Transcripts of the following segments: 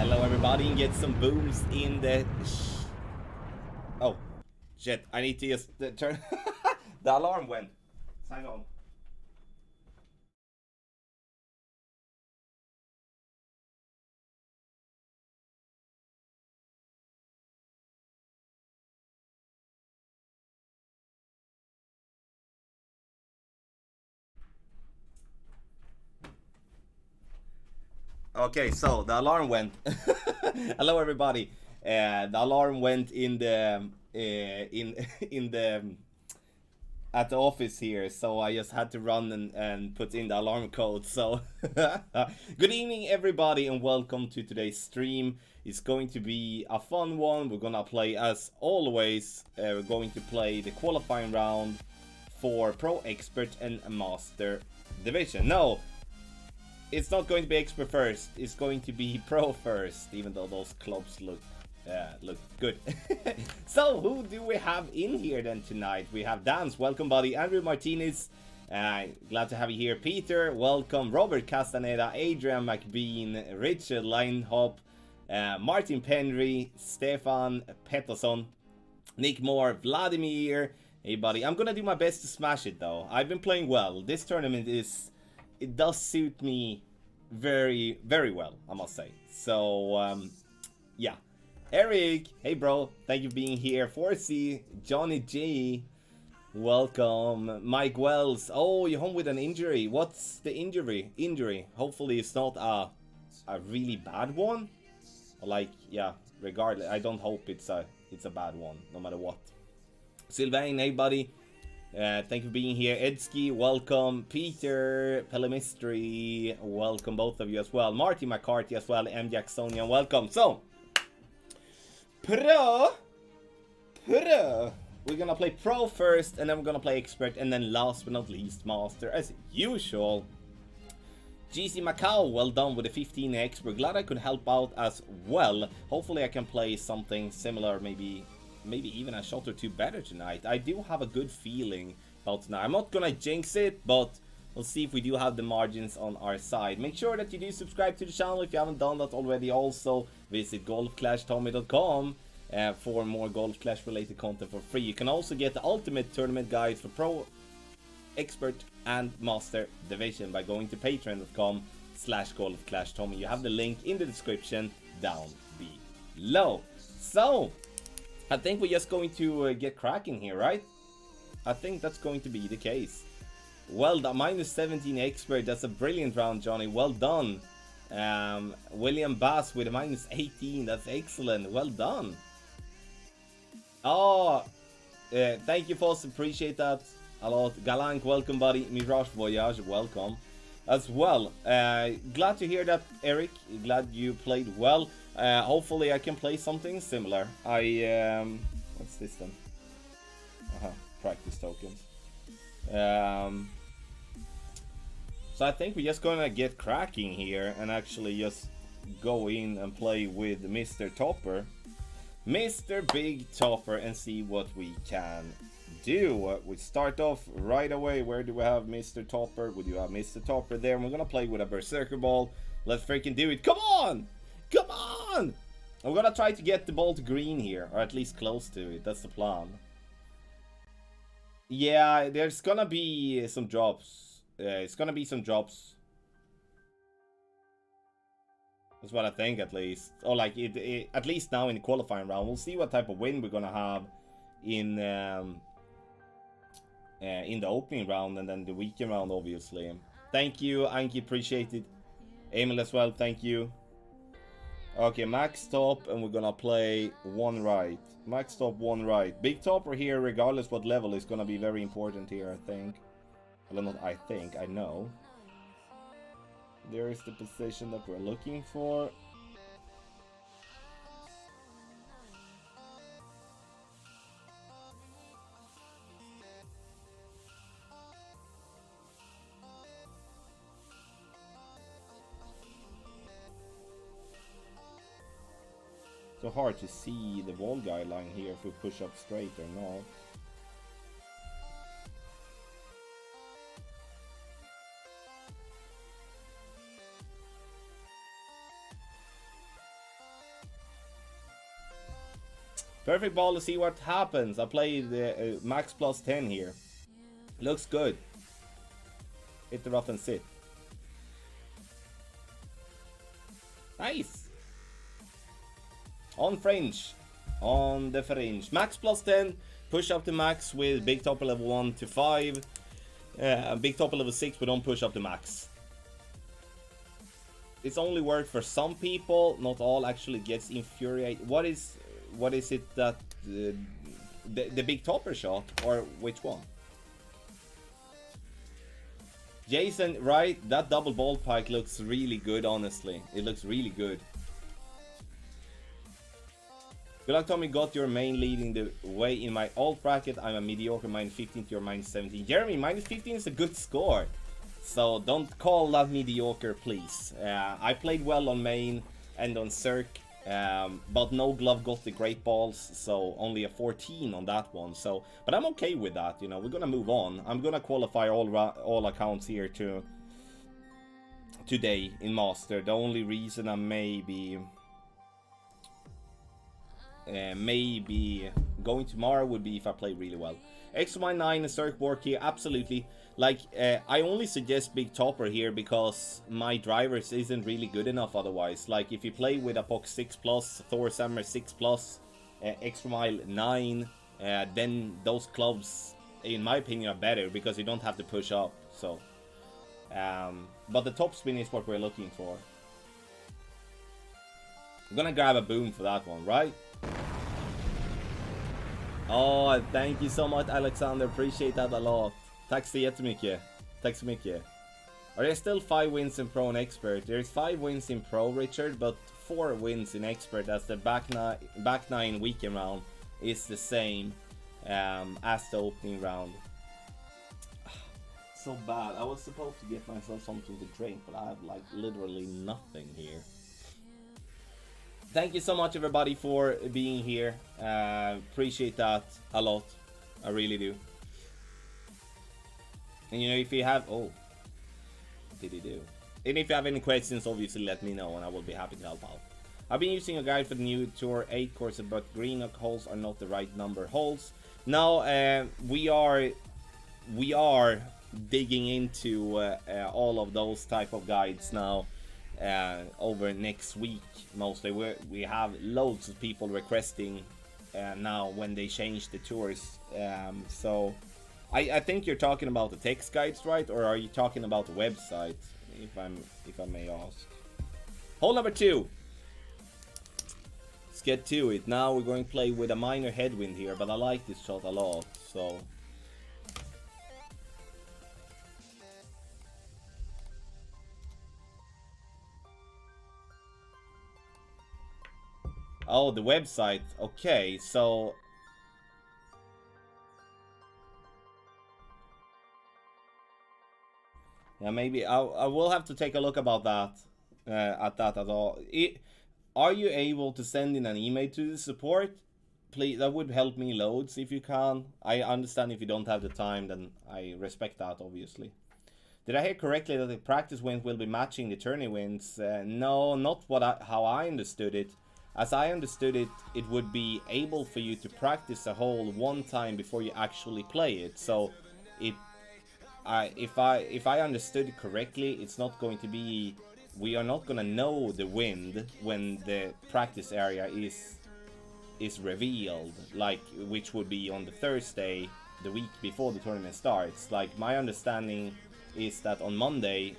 Hello everybody, and get some booms in the... Oh, shit, I need to just turn... The alarm went. Hang on. Okay, so the alarm went. Hello everybody. The alarm went in the in the at the office here, so I just had to run and put in the alarm code. So good evening everybody, and welcome to today's stream. It's going to be a fun one. We're gonna play, as always, we're going to play the qualifying round for Pro, Expert and Master Division. No, it's not going to be Expert first, it's going to be Pro first, even though those clubs look good. So who do we have in here then tonight? We have Dance, welcome buddy. Andrew Martinez, glad to have you here. Peter, welcome. Robert Castaneda, Adrian McBean, Richard Linehop, Martin Penry, Stefan Pettersson, Nick Moore, Vladimir. Hey buddy, I'm gonna do my best to smash it though. I've been playing well. This tournament it does suit me very, very well, I must say. So, yeah. Eric, hey bro, thank you for being here. 4C, Johnny G, welcome. Mike Wells, oh, you're home with an injury. What's the injury? Hopefully it's not a really bad one. Like, yeah, regardless, I don't hope it's a bad one, no matter what. Sylvain, hey buddy. Thank you for being here. Edsky, welcome. Peter, Pelemistry, welcome both of you as well. Marty McCarthy as well. M. Jacksonian, welcome. So, Pro. We're gonna play Pro first, and then we're gonna play Expert, and then last but not least, Master, as usual. GC Macau, well done with the 15x. We're glad I could help out as well. Hopefully I can play something similar, maybe even a shot or two better tonight. I do have a good feeling about tonight. I'm not gonna jinx it, but we'll see if we do have the margins on our side. Make sure that you do subscribe to the channel if you haven't done that already. Also, visit golfclashtommy.com for more Golf Clash related content for free. You can also get the ultimate tournament guide for Pro, Expert and Master Division by going to patreon.com/golfclashtommy. You have the link in the description down below. So, I think we're just going to get cracking here, right? I think that's going to be the case. Well done, -17 Expert, that's a brilliant round, Johnny, well done. William Bass with a -18, that's excellent, well done. Oh, thank you, Foss, appreciate that a lot. Galank, welcome buddy. Mirage Voyage, welcome as well. Glad to hear that, Eric, glad you played well. Hopefully I can play something similar. What's this then? Practice tokens. So I think we're just gonna get cracking here and actually just go in and play with Mr. Topper. Mr. Big Topper, and see what we can do. We start off right away. Where do we have Mr. Topper? We do have Mr. Topper there. And we're gonna play with a Berserker ball. Let's freaking do it. Come on! Come on! I'm gonna try to get the ball to green here, or at least close to it. That's the plan. Yeah, there's gonna be some drops. It's gonna be some drops. That's what I think, at least. Or like at least now in the qualifying round. We'll see what type of win we're gonna have in the opening round, and then the weekend round, obviously. Thank you, Anki, appreciate it. Emil as well, thank you. Okay, max top, and we're gonna play one right. Max top, one right. Big topper here, regardless what level, is gonna be very important here, I think. Well, not I think, I know. There is the position that we're looking for. So hard to see the wall guideline here if we push up straight or not. Perfect ball to see what happens. I played max plus 10 here. Looks good. Hit the rough and sit. Nice. On fringe. On the fringe. Max plus 10. Push up to max with big topper level 1 to 5. Big topper level 6, we don't push up to max. It's only worked for some people. Not all actually gets infuriated. What is it that... the big topper shot? Or which one? Jason, right? That double ball pike looks really good, honestly. It looks really good. Good luck, Tommy. Got your main leading the way in my alt bracket. I'm a mediocre -15 to your -17. Jeremy, -15 is a good score. So don't call that mediocre, please. I played well on main and on Circ. But no glove got the great balls, so only a 14 on that one. So, but I'm okay with that. You know, we're gonna move on. I'm gonna qualify all accounts here to today in Master. The only reason I maybe going tomorrow would be if I play really well. XY9 and Circ work here, absolutely. Like, I only suggest Big Topper here because my drivers isn't really good enough otherwise. Like, if you play with a Pox 6+, Thor Summer 6+, Extra Mile 9, then those clubs, in my opinion, are better because you don't have to push up. So, but the top spin is what we're looking for. I'm gonna grab a boom for that one, right? Oh, thank you so much, Alexander. Appreciate that a lot. Tack så jättemycket. Tack så mycket. Are there still 5 wins in Pro and Expert? There's 5 wins in Pro, Richard, but 4 wins in Expert, as the back 9 weekend round is the same as the opening round. So bad. I was supposed to get myself something to drink, but I have like literally nothing here. Thank you so much, everybody, for being here. Appreciate that a lot. I really do. And you know, if you have... Oh. What did he do? And if you have any questions, obviously let me know and I will be happy to help out. I've been using a guide for the new Tour 8 course, but green holes are not the right number holes. Now, we are digging into all of those type of guides now. Over next week mostly. We have loads of people requesting now when they change the tours. So I think you're talking about the text guides, right? Or are you talking about the website, if I may ask? Hole number 2. Let's get to it. Now we're going to play with a minor headwind here, but I like this shot a lot, so... Oh, the website. Okay, so... Yeah, maybe I will have to take a look about that. At all. Are you able to send in an email to the support? Please, that would help me loads if you can. I understand if you don't have the time, then I respect that, obviously. Did I hear correctly that the practice wins will be matching the tourney wins? No, not how I understood it. As I understood it, it would be able for you to practice a hole one time before you actually play it. So, if I understood it correctly, it's not going to be. We are not gonna know the wind when the practice area is revealed, like which would be on the Thursday, the week before the tournament starts. Like, my understanding is that on Monday,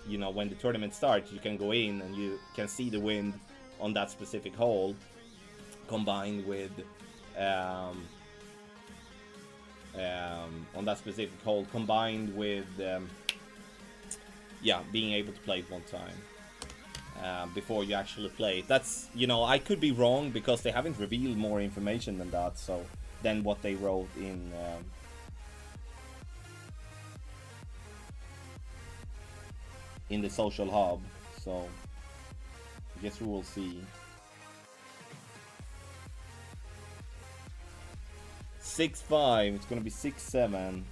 when the tournament starts, you can go in and you can see the wind on that specific hole, combined with being able to play it one time before you actually play it. That's, I could be wrong because they haven't revealed more information than that, so than what they wrote in the social hub. So I guess we will see. 6-5. It's gonna be 6-7.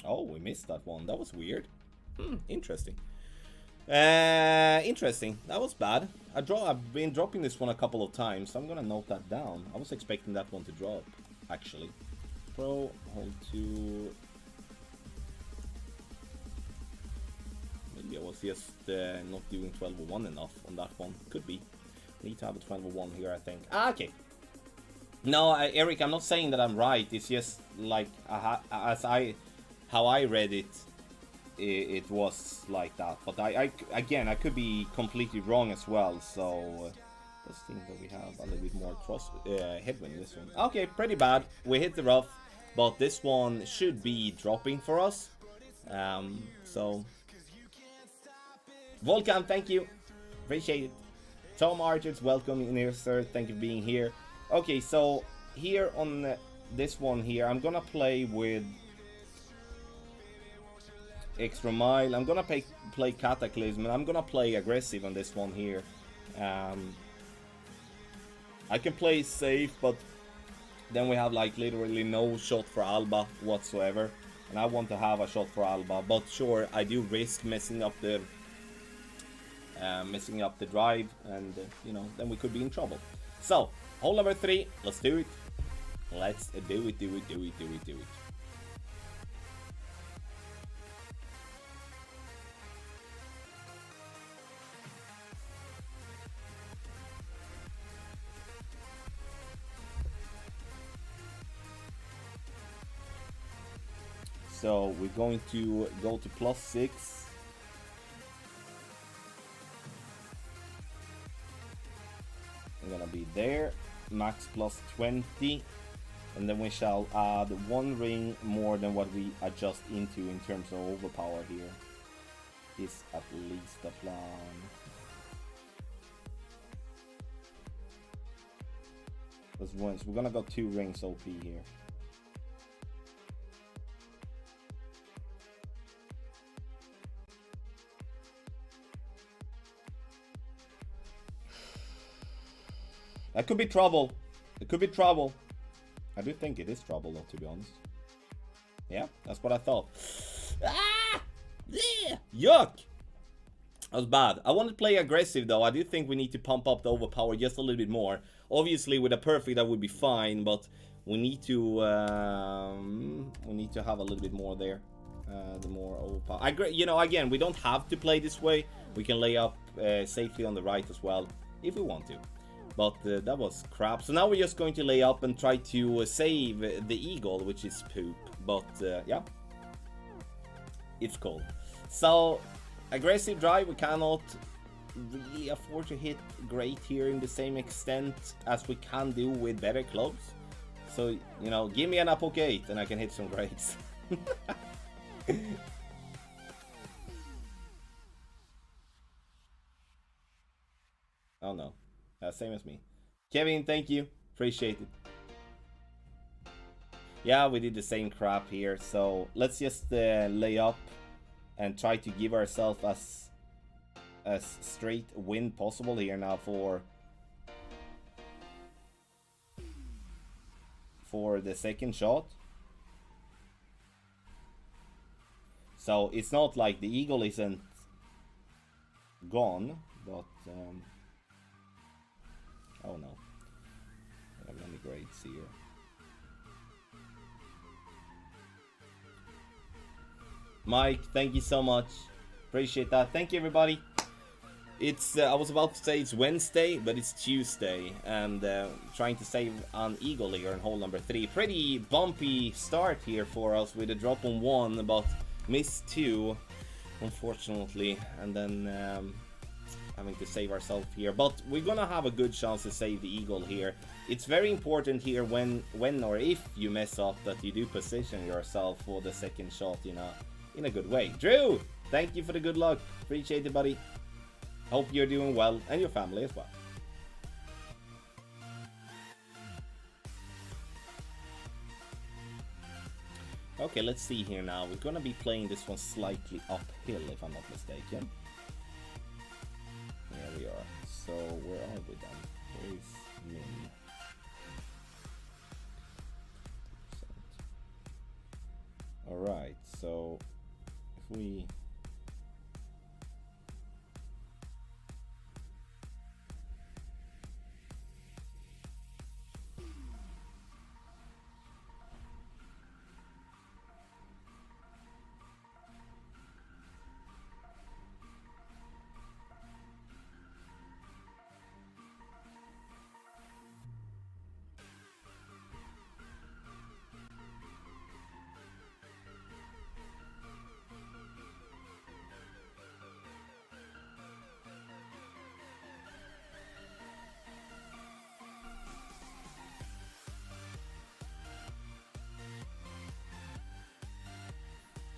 Oh, we missed that one. That was weird. Interesting. Interesting. That was bad. I've been dropping this one a couple of times, so I'm gonna note that down. I was expecting that one to drop, actually. Pro, hold 2. Maybe I was just not doing 1201 enough on that one. Could be. Need to have a 1201 here, I think. Ah, okay. No, Eric, I'm not saying that I'm right. It's just like how I read it. It was like that. But again, I could be completely wrong as well. So let's think that we have a little bit more headwind in this one. Okay, pretty bad. We hit the rough, but this one should be dropping for us. So Volkan, thank you, appreciate it. Tom Archers, welcome in here, sir. Thank you for being here. Okay, so here on this one here, I'm gonna play with Extra Mile. I'm gonna play Cataclysm, and I'm gonna play aggressive on this one here. I can play safe, but then we have like literally no shot for Alba whatsoever, and I want to have a shot for Alba. But sure, I do risk messing up the drive, and you know, then we could be in trouble. So hole number 3, let's do it. Let's do it. So we're going to go to +6. I'm gonna be there, max +20, and then we shall add 1 ring more than what we adjust into in terms of overpower here. Is at least the plan. Let's win. So we're gonna go 2 rings OP here. That could be trouble. It could be trouble. I do think it is trouble, though, to be honest. Yeah, that's what I thought. Ah! Yeah! Yuck! That was bad. I want to play aggressive, though. I do think we need to pump up the overpower just a little bit more. Obviously, with a perfect, that would be fine, but we need to have a little bit more there. The more overpower. You know, again, we don't have to play this way. We can lay up safely on the right as well, if we want to. But that was crap. So now we're just going to lay up and try to save the eagle, which is poop. But yeah, it's cool. So aggressive drive, we cannot really afford to hit great here in the same extent as we can do with better clubs. So, you know, give me an Apoc 8 and I can hit some greats. Oh no. Same as me. Kevin, thank you. Appreciate it. Yeah, we did the same crap here. So let's just lay up and try to give ourselves as straight win possible here now for the second shot. So it's not like the eagle isn't gone, but oh no, I don't have any grades here. Mike, thank you so much. Appreciate that. Thank you, everybody. It's I was about to say it's Wednesday, but it's Tuesday, and trying to save an eagle here in hole number 3. Pretty bumpy start here for us with a drop on 1, but missed 2, unfortunately, and then having to save ourselves here. But we're gonna have a good chance to save the eagle here. It's very important here when or if you mess up that you do position yourself for the second shot in a good way. Drew, thank you for the good luck. Appreciate it, buddy. Hope you're doing well, and your family as well. Okay, let's see here now. We're gonna be playing this one slightly uphill, if I'm not mistaken. There we are. So, where are we then? Where is Min? Alright, so if we...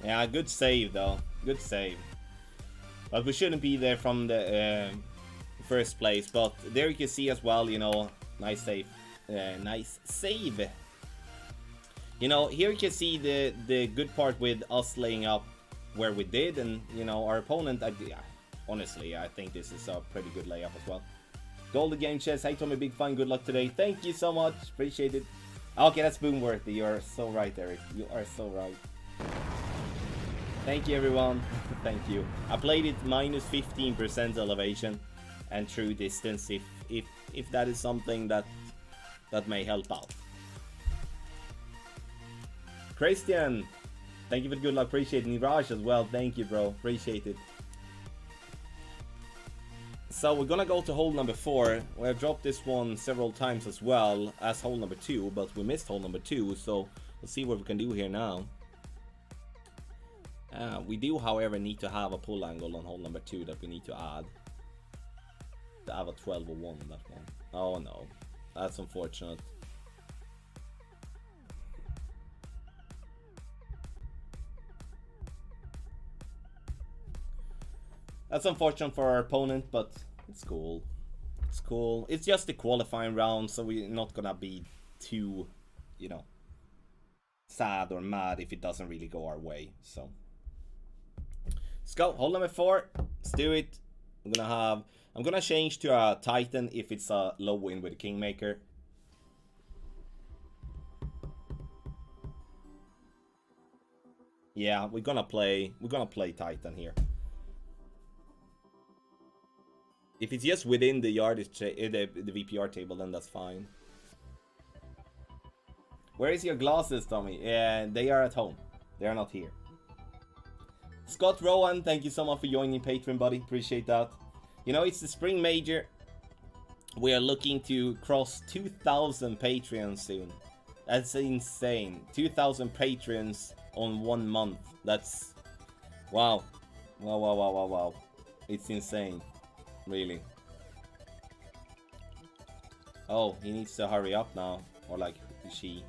Yeah, good save though. Good save. But we shouldn't be there from the first place. But there you can see as well, you know, nice save. Nice save. You know, here you can see the good part with us laying up where we did. And, you know, our opponent, honestly, I think this is a pretty good layup as well. Golden Game Chess, hey Tommy, big fun, good luck today. Thank you so much, appreciate it. Okay, that's Boomworthy, you're so right, Eric. You are so right. Thank you, everyone. Thank you. I played it minus 15% elevation and true distance if that is something that may help out. Christian, thank you for the good luck. Appreciate it. Niraj as well. Thank you, bro. Appreciate it. So we're gonna go to hole number 4. We have dropped this one several times as well as hole number 2, but we missed hole number 2, so we'll see what we can do here now. We do, however, need to have a pull angle on hole number 2 that we need to add. To have a 12 or 1 on that one. Oh no, that's unfortunate. That's unfortunate for our opponent, but it's cool. It's cool. It's just the qualifying round, so we're not gonna be too, you know, sad or mad if it doesn't really go our way. So let's go. Hole number 4. Let's do it. I'm gonna change to a Titan if it's a low win with a Kingmaker. Yeah, we're gonna play Titan here. If it's just within the yardage, the VPR table, then that's fine. Where is your glasses, Tommy? Yeah, they are at home. They are not here. Scott Rowan, thank you so much for joining Patreon, buddy. Appreciate that. You know, it's the Spring Major. We are looking to cross 2,000 Patreons soon. That's insane. 2,000 Patreons on 1 month. That's... wow. Wow, wow, wow, wow, wow. It's insane. Really. Oh, he needs to hurry up now. Or like, she.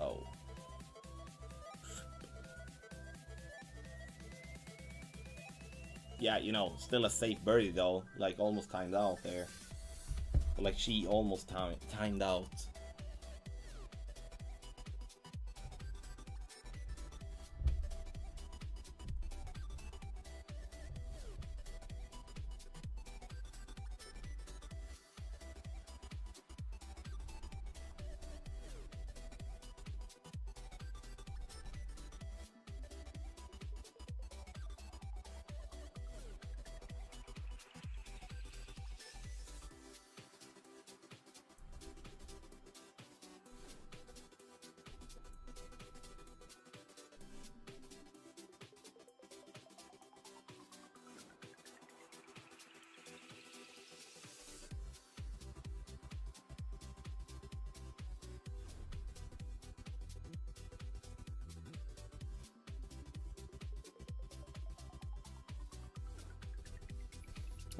Oh. Yeah, you know, still a safe birdie though. Like, almost timed out there. But like, she almost timed out.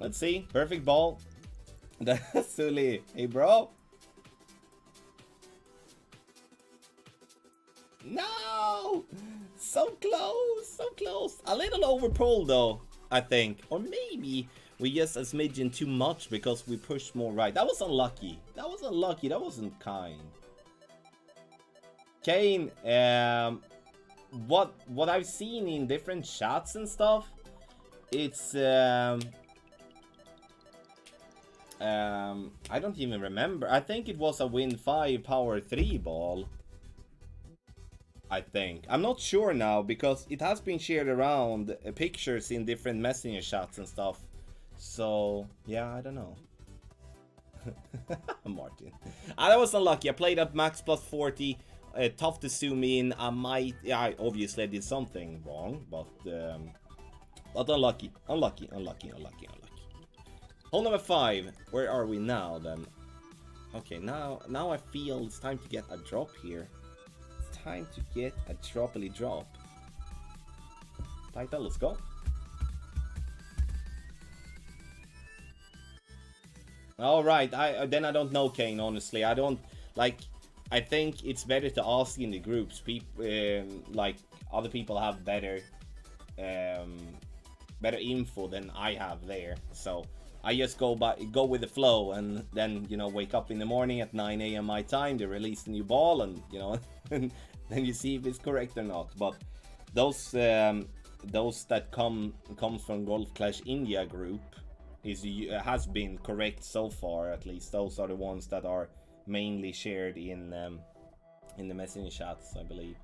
Let's see. Perfect ball. That's Sully. Hey, bro. No! So close. So close. A little over pull, though, I think. Or maybe we just a smidgen too much because we pushed more right. That was unlucky. That was unlucky. That wasn't kind. Kane, what I've seen in different chats and stuff, it's I don't even remember. I think it was a Win 5 Power 3 ball. I think. I'm not sure now because it has been shared around pictures in different messenger chats and stuff. So, yeah, I don't know. Martin. That was unlucky. I played at max plus 40. Tough to zoom in. I obviously did something wrong, but unlucky. Unlucky. Hole number 5. Where are we now then? Okay, now I feel it's time to get a drop here. It's time to get a droppily drop. Title, let's go. All right, then I don't know, Kane. Honestly, I don't like. I think it's better to ask in the groups. People like other people have better info than I have there. So I just go with the flow, and then wake up in the morning at 9 a.m. my time. They release the new ball, and and then you see if it's correct or not. But those that come from Golf Clash India group has been correct so far. At least those are the ones that are mainly shared in the messaging chats, I believe.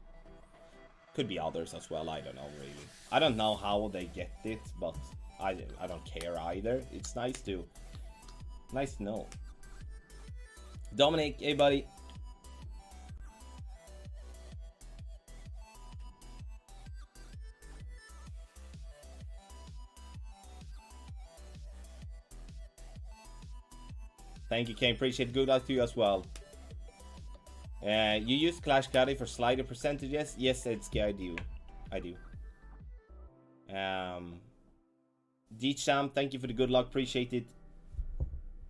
Could be others as well. I don't know really. I don't know how they get it, but I don't care either. It's nice to know. Dominic, hey buddy. Thank you, Kane. Appreciate it. Good luck to you as well. You use Clash Caddy for slider percentages? Yes, Edsky, I do. D-Champ, thank you for the good luck. Appreciate it.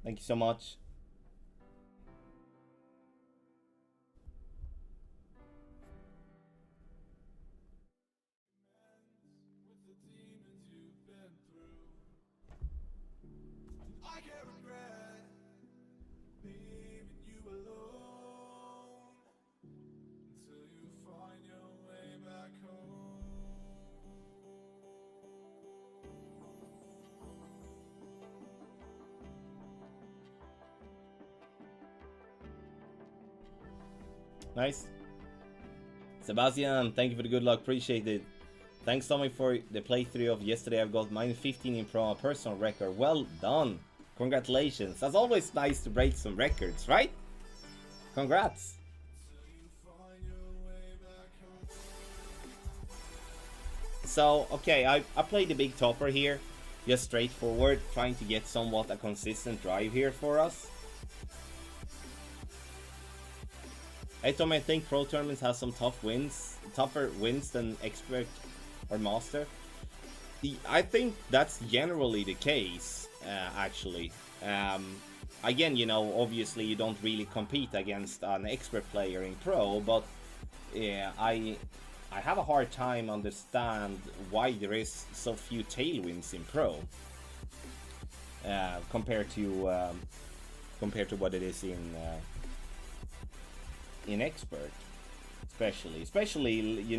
Thank you so much. Nice. Sebastian, thank you for the good luck. Appreciate it. Thanks, Tommy, for the playthrough of yesterday. I've got mine 15 in pro, a personal record. Well done. Congratulations. That's always nice to break some records, right? Congrats. So, okay, I played the big topper here. Just straightforward, trying to get somewhat a consistent drive here for us. Hey Tom, I think pro tournaments have some tougher wins than expert or master. I think that's generally the case, actually. Again, obviously you don't really compete against an expert player in pro, but I have a hard time understand why there is so few tailwinds in pro compared to what it is in expert, especially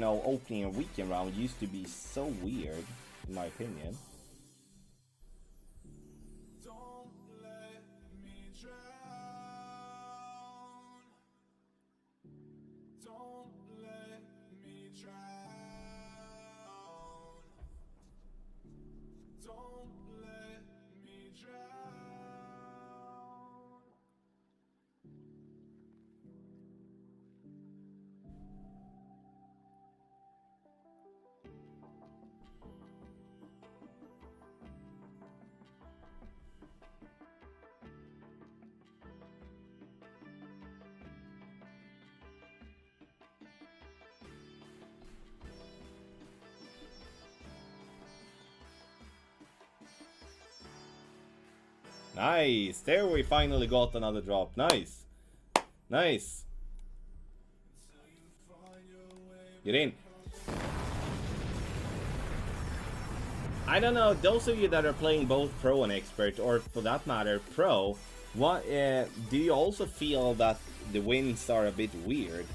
opening a weekend round used to be so weird, in my opinion. Don't let me drown. Don't let me drown. Don't let me drown. Nice! There we finally got another drop. Nice! Nice! Get in! I don't know, those of you that are playing both pro and expert, or for that matter, pro, what do you also feel that the wins are a bit weird?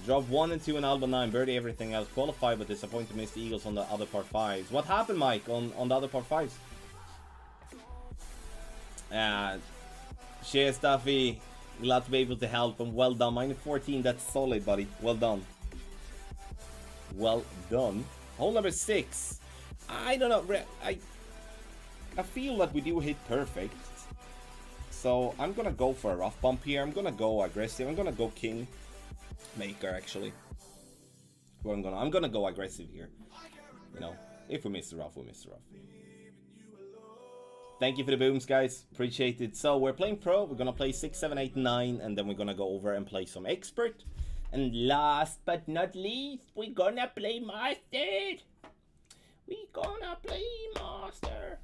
Drop 1 and 2 in Alba 9, birdie everything else. Qualify, but disappointed, missed the Eagles on the other par 5s. What happened, Mike, on the other par 5s? Cheers, Duffy. Glad to be able to help, and well done. Minus 14, that's solid, buddy. Well done. Well done. Hole number 6. I don't know. I feel that we do hit perfect. So I'm gonna go for a rough bump here. I'm gonna go aggressive. I'm gonna go king maker, actually. Well, I'm gonna go aggressive here. You know, if we miss the rough, we miss the rough. Thank you for the booms, guys. Appreciate it. So we're playing pro. We're gonna play 6, 7, 8, 9, and then we're gonna go over and play some expert. And last but not least, we're gonna play mastered. We gonna play master.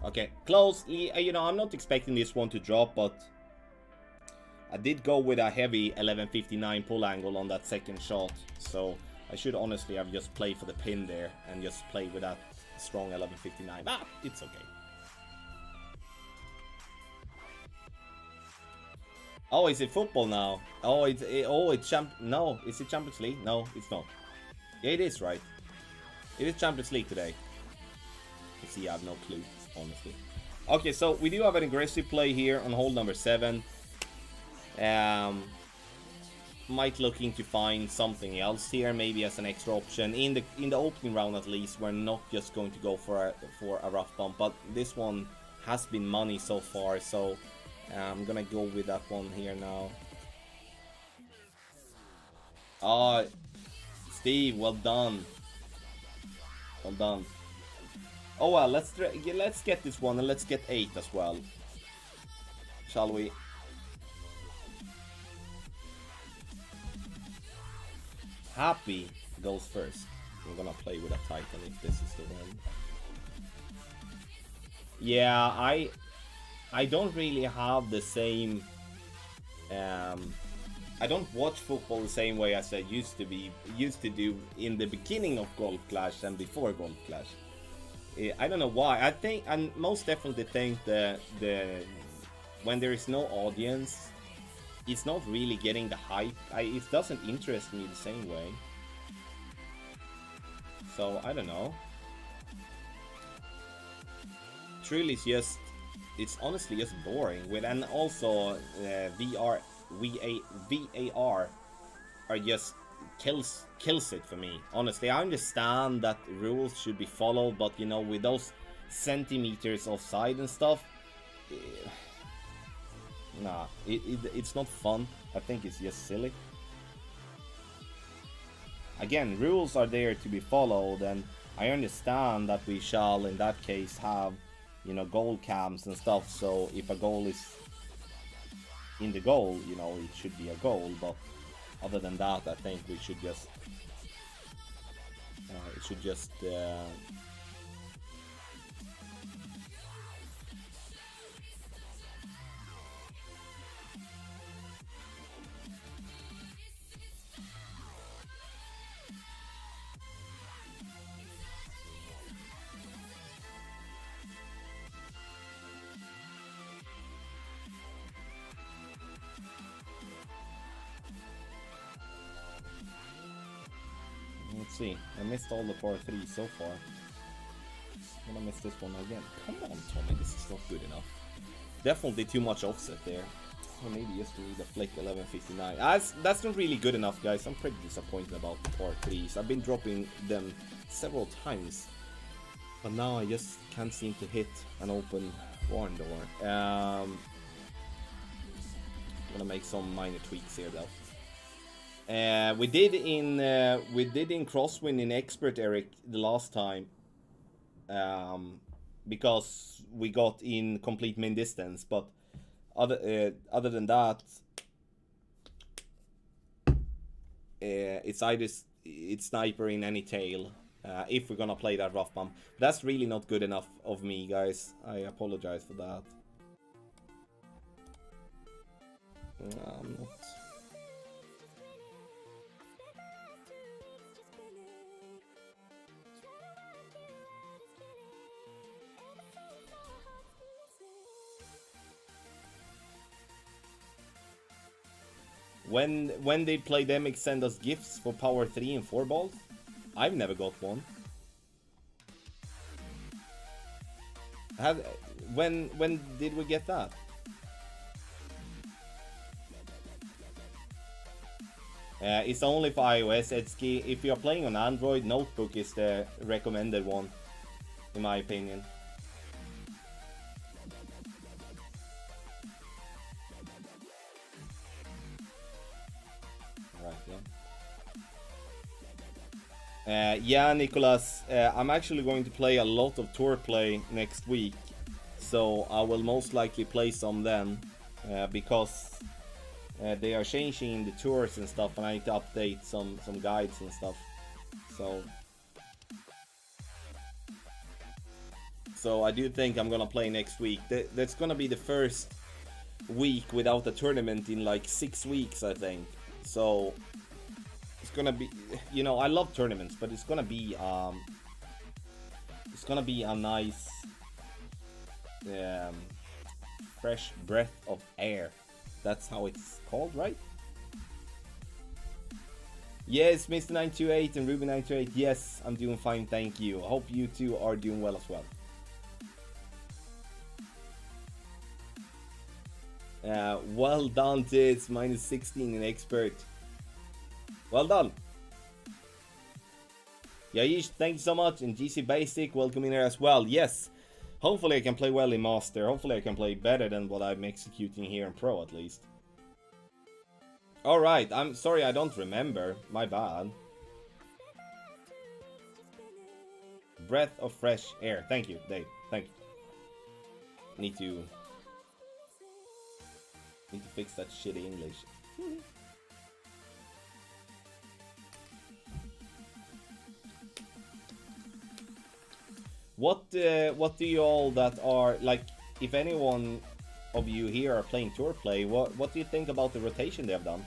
Okay, close. You know, I'm not expecting this one to drop, but I did go with a heavy 1159 pull angle on that second shot, so I should honestly have just played for the pin there and just play with that strong 1159. Ah, it's okay. Oh, is it football now? Oh, it's no, is it Champions League? No, it's not. Yeah, it is, right? It is Champions League today. You see, I have no clue, honestly. Okay, so we do have an aggressive play here on hole number 7. Might looking to find something else here, maybe as an extra option in the opening round. At least we're not just going to go for a rough bump, but this one has been money so far, so I'm gonna go with that one here now. Oh, Steve, well done, well done. Oh well, let's get this one and let's get 8 as well, shall we? Happy goes first. We're gonna play with a Titan if this is the one. Yeah, I don't really have the same. I don't watch football the same way as I used to do in the beginning of Golf Clash and before Golf Clash. I don't know why. I think, and most definitely think the when there is no audience, it's not really getting the hype. It doesn't interest me the same way. So I don't know. Truly, it's honestly just boring. With, and also VAR are just kills it for me. Honestly, I understand that rules should be followed, but you know, with those centimeters offside and stuff, nah, it's not fun. I think it's just silly. Again, rules are there to be followed, and I understand that we shall, in that case, have, you know, goal cams and stuff. So if a goal is in the goal, you know, it should be a goal. But other than that, I think we should just let's see. I missed all the par 3 so far. I'm gonna miss this one again. Come on, Tommy, this is not good enough. Definitely too much offset there. Or maybe just to the flick 1159. That's not really good enough, guys. I'm pretty disappointed about the par 3s. I've been dropping them several times, but now I just can't seem to hit an open barn door. I'm gonna make some minor tweaks here though. We did in crosswind in expert, Eric, the last time, because we got in complete min distance. But other than that, it's sniper in any tail. If we're gonna play that rough bump, that's really not good enough of me, guys. I apologize for that. I'm not. When they play them, send us gifts for power 3 and 4 balls. I've never got one. When did we get that? It's only for iOS. If you're playing on Android, Notebook is the recommended one, in my opinion. Yeah, Nicholas, I'm actually going to play a lot of tour play next week, so I will most likely play some then. because they are changing the tours and stuff, and I need to update some guides and stuff. So I do think I'm gonna play next week. That's gonna be the first week without a tournament in like 6 weeks, I think. So it's gonna be, you know, I love tournaments, but it's gonna be a nice fresh breath of air. That's how it's called, right? Yes, Mr. 928 and Ruby 928. Yes, I'm doing fine, thank you. I hope you two are doing well as well. Well done, Tiz. Minus 16 in expert. Well done. Yaish, thank you so much. And GC Basic, welcome in here as well. Yes, hopefully I can play well in Master. Hopefully I can play better than what I'm executing here in Pro at least. Alright, I'm sorry I don't remember. My bad. Breath of fresh air. Thank you, Dave. Thank you. Need to fix that shitty English. What do you all that are like? If anyone of you here are playing tour play, what do you think about the rotation they have done?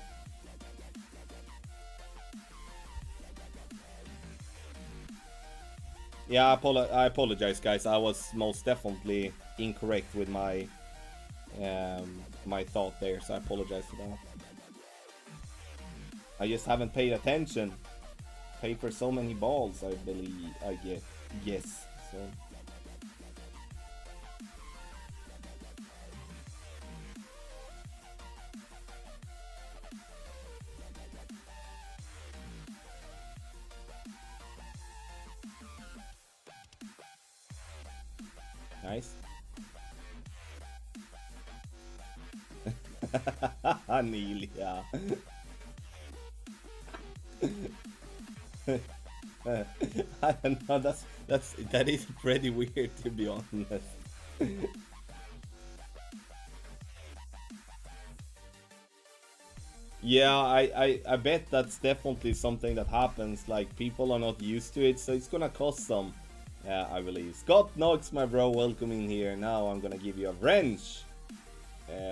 Yeah, I apologize, guys. I was most definitely incorrect with my my thought there, so I apologize for that. I just haven't paid attention. Paid for so many balls, I believe. I guess. So. Nice. Neil, yeah. I don't know. That is pretty weird, to be honest. Yeah, I bet that's definitely something that happens. Like, people are not used to it, so it's gonna cost some. I believe. Scott Knox, my bro, welcome in here. Now I'm gonna give you a wrench.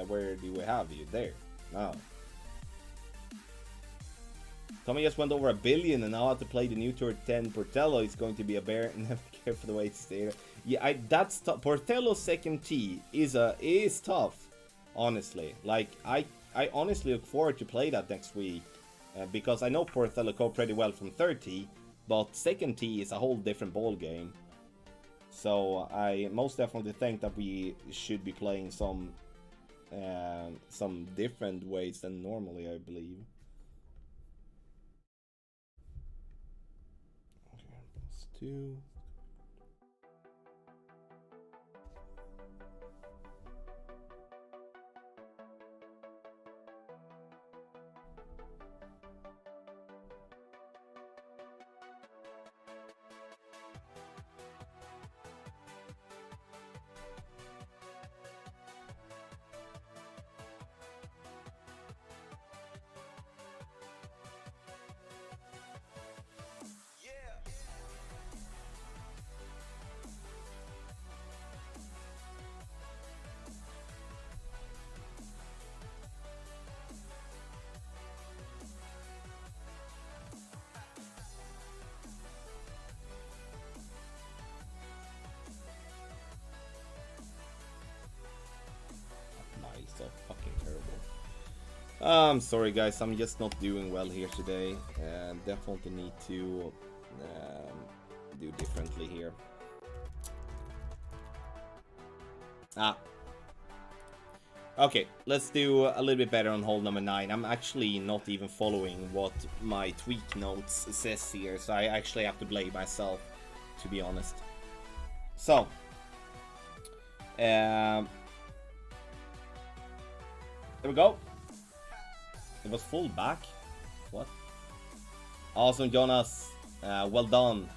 Where do we have you? There. Now. Tommy just went over 1 billion and now have to play the new Tour 10 Portello. It's going to be a bear. Never care for the way it's there. Yeah, that's tough. Portello's second tee is tough, honestly. Like, I honestly look forward to play that next week because I know Portello go pretty well from third tee, but second tee is a whole different ball game. So I most definitely think that we should be playing some different ways than normally, I believe. Okay, +2. So fucking terrible. I'm sorry, guys. I'm just not doing well here today, and definitely need to do differently here. Okay, let's do a little bit better on hole number 9. I'm actually not even following what my tweak notes says here, so I actually have to blame myself, to be honest. So, there we go. It was full back. What? Awesome, Jonas. Well done.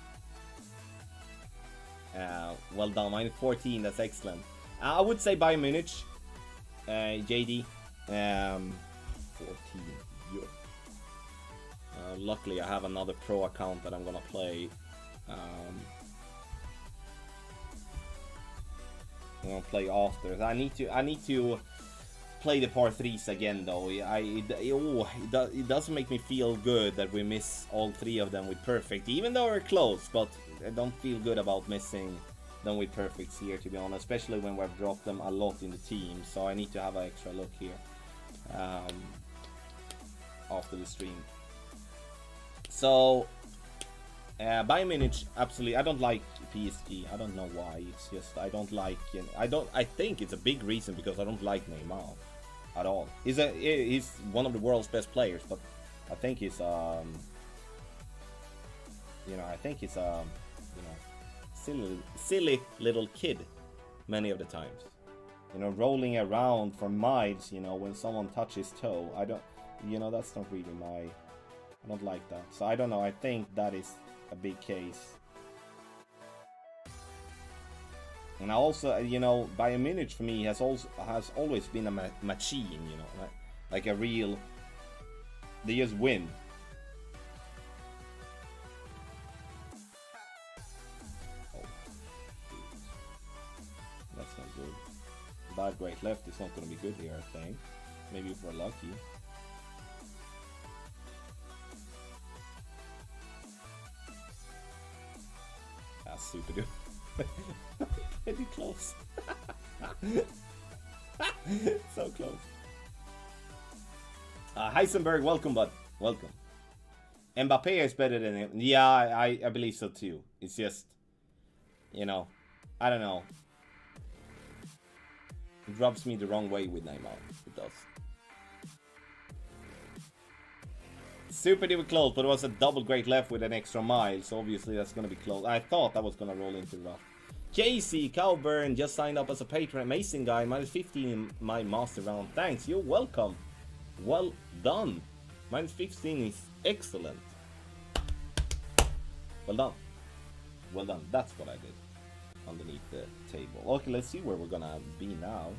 Well done. -14. That's excellent. I would say Bayern Munich. JD. 14. Yeah. Luckily, I have another pro account that I'm gonna play. I'm gonna play after. I need to play the par 3s again though. It does make me feel good that we miss all 3 of them with perfect, even though we're close. But I don't feel good about missing them with perfects here, to be honest, especially when we've dropped them a lot in the team. So I need to have an extra look here after the stream. So Bayern Munich, absolutely. I don't like PSG. I don't know why. It's just I don't like. I think it's a big reason because I don't like Neymar at all. He's one of the world's best players, but I think he's I think he's silly little kid many of the times. Rolling around for miles. When someone touches toe, I don't. That's not really my. I don't like that. So I don't know. I think that is a big case. And I also, Bayern Munich for me has always been a machine, like a real. They just win. Oh, that's not good. Bad great left is not going to be good here, I think. Maybe if we're lucky. That's super duper. Pretty close. So close. Heisenberg, welcome, bud. Welcome. Mbappe is better than him. Yeah, I believe so too. It's just, I don't know. It rubs me the wrong way with Neymar. It does. Super duper close, but it was a double great left with an extra mile, so obviously that's gonna be close. I thought that was gonna roll into the rough. JC Cowburn just signed up as a patron. Amazing guy. Minus 15 in my master round. Thanks. You're welcome. Well done. Minus 15 is excellent. Well done. Well done. That's what I did underneath the table. Okay, let's see where we're gonna be now.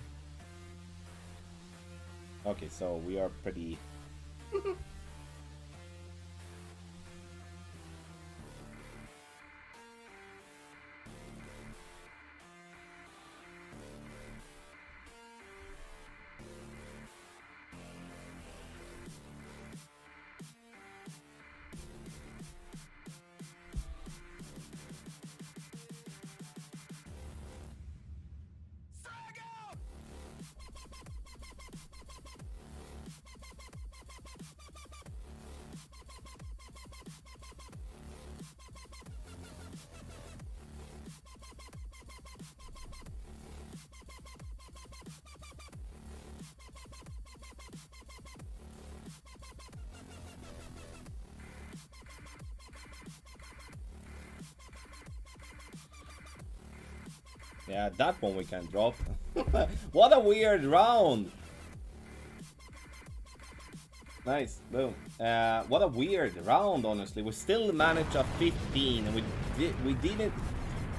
Okay, so we are pretty... Yeah, that one we can drop. What a weird round! Nice, boom. What a weird round, honestly. We still managed a 15, and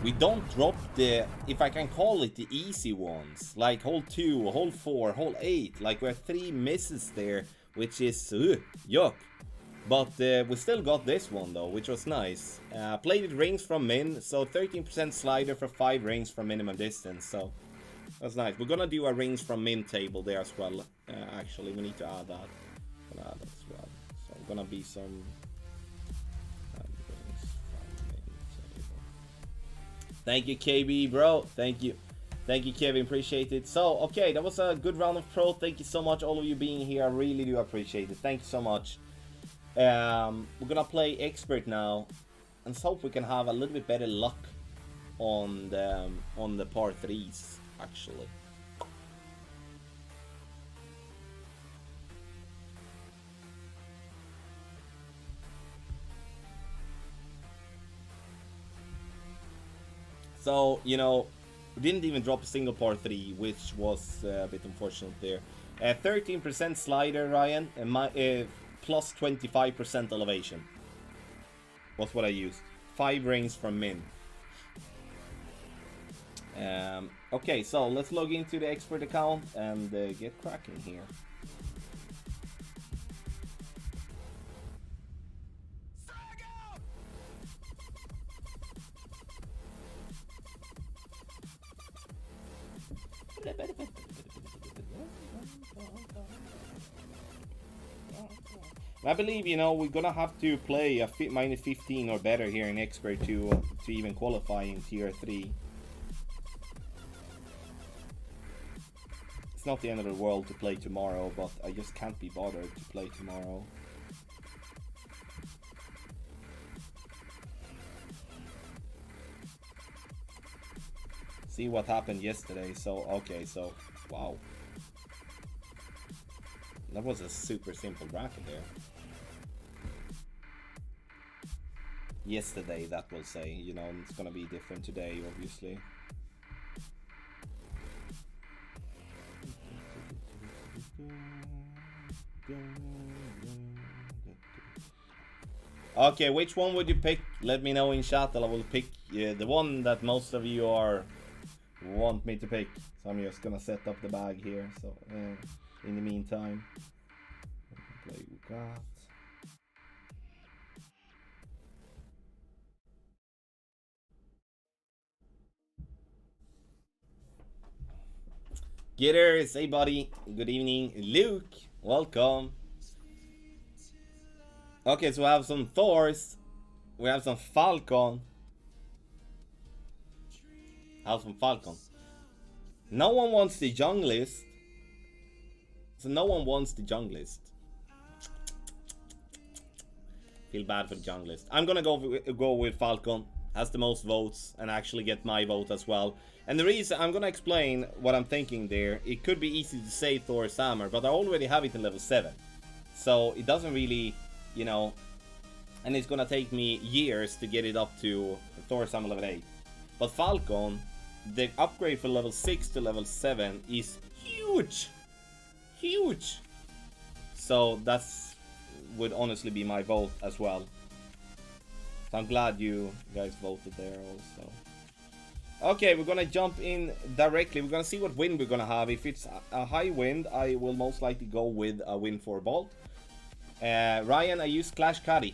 we don't drop the, if I can call it, the easy ones, like hole 2, hole 4, hole 8. Like we have 3 misses there, which is yuck. But we still got this one though, which was nice. Played rings from min, so 13% slider for 5 rings from minimum distance, so that's nice. We're gonna do a rings from min table there as well. Actually, we need to add that. I'm gonna add that as well. So I'm gonna be some rings from min table. Thank you, KB, bro. Thank you. Thank you, Kevin. Appreciate it. So, okay, that was a good round of pro. Thank you so much, all of you being here. I really do appreciate it. Thank you so much. We're gonna play expert now, and let's hope we can have a little bit better luck on the par 3s actually. So we didn't even drop a single par 3, which was a bit unfortunate there. 13% slider, Ryan, and plus 25% elevation was what I used. 5 rings from min. Okay, so let's log into the expert account and get cracking here. I believe, you know, we're gonna have to play a minus 15 or better here in expert to even qualify in tier 3. It's not the end of the world to play tomorrow, but I just can't be bothered to play tomorrow. See what happened yesterday. So, okay, so, wow. That was a super simple bracket there. Yesterday, that will say, you know, it's gonna be different today, obviously. Okay, which one would you pick? Let me know in chat, and I will pick the one that most of you want me to pick. So I'm just gonna set up the bag here. So in the meantime, play with that. Getters, hey buddy, good evening. Luke, welcome. Okay, so we have some Thors, we have some Falcon. Have some Falcon. No one wants the junglist. So no one wants the junglist. Feel bad for the junglist. I'm gonna go with Falcon. Has the most votes and actually get my vote as well. And the reason I'm gonna explain what I'm thinking there. It could be easy to say Thor's hammer, but I already have it in level 7. So it doesn't really, you know, and it's gonna take me years to get it up to Thor's hammer level 8. But Falcon, the upgrade from level 6 to level 7 is huge. Huge. So that's would honestly be my vote as well. So I'm glad you guys voted there also. Okay, we're gonna jump in directly. We're gonna see what wind we're gonna have. If it's a high wind, I will most likely go with a wind for Bolt. Ryan, I use Clash Caddy.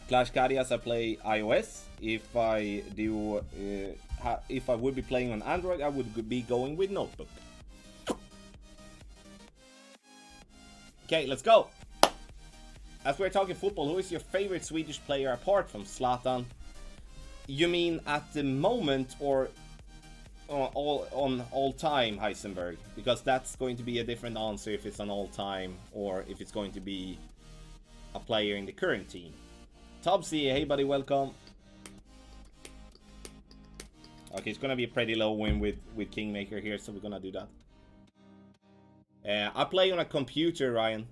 Clash Caddy as I play iOS. If I do, if I would be playing on Android, I would be going with Notebook. Okay, let's go. As we're talking football, who is your favorite Swedish player apart from Zlatan? You mean at the moment or on all time, Heisenberg? Because that's going to be a different answer if it's an all time or if it's going to be a player in the current team. Topsy, hey buddy, welcome. Okay, it's gonna be a pretty low win with Kingmaker here, so we're gonna do that. I play on a computer, Ryan.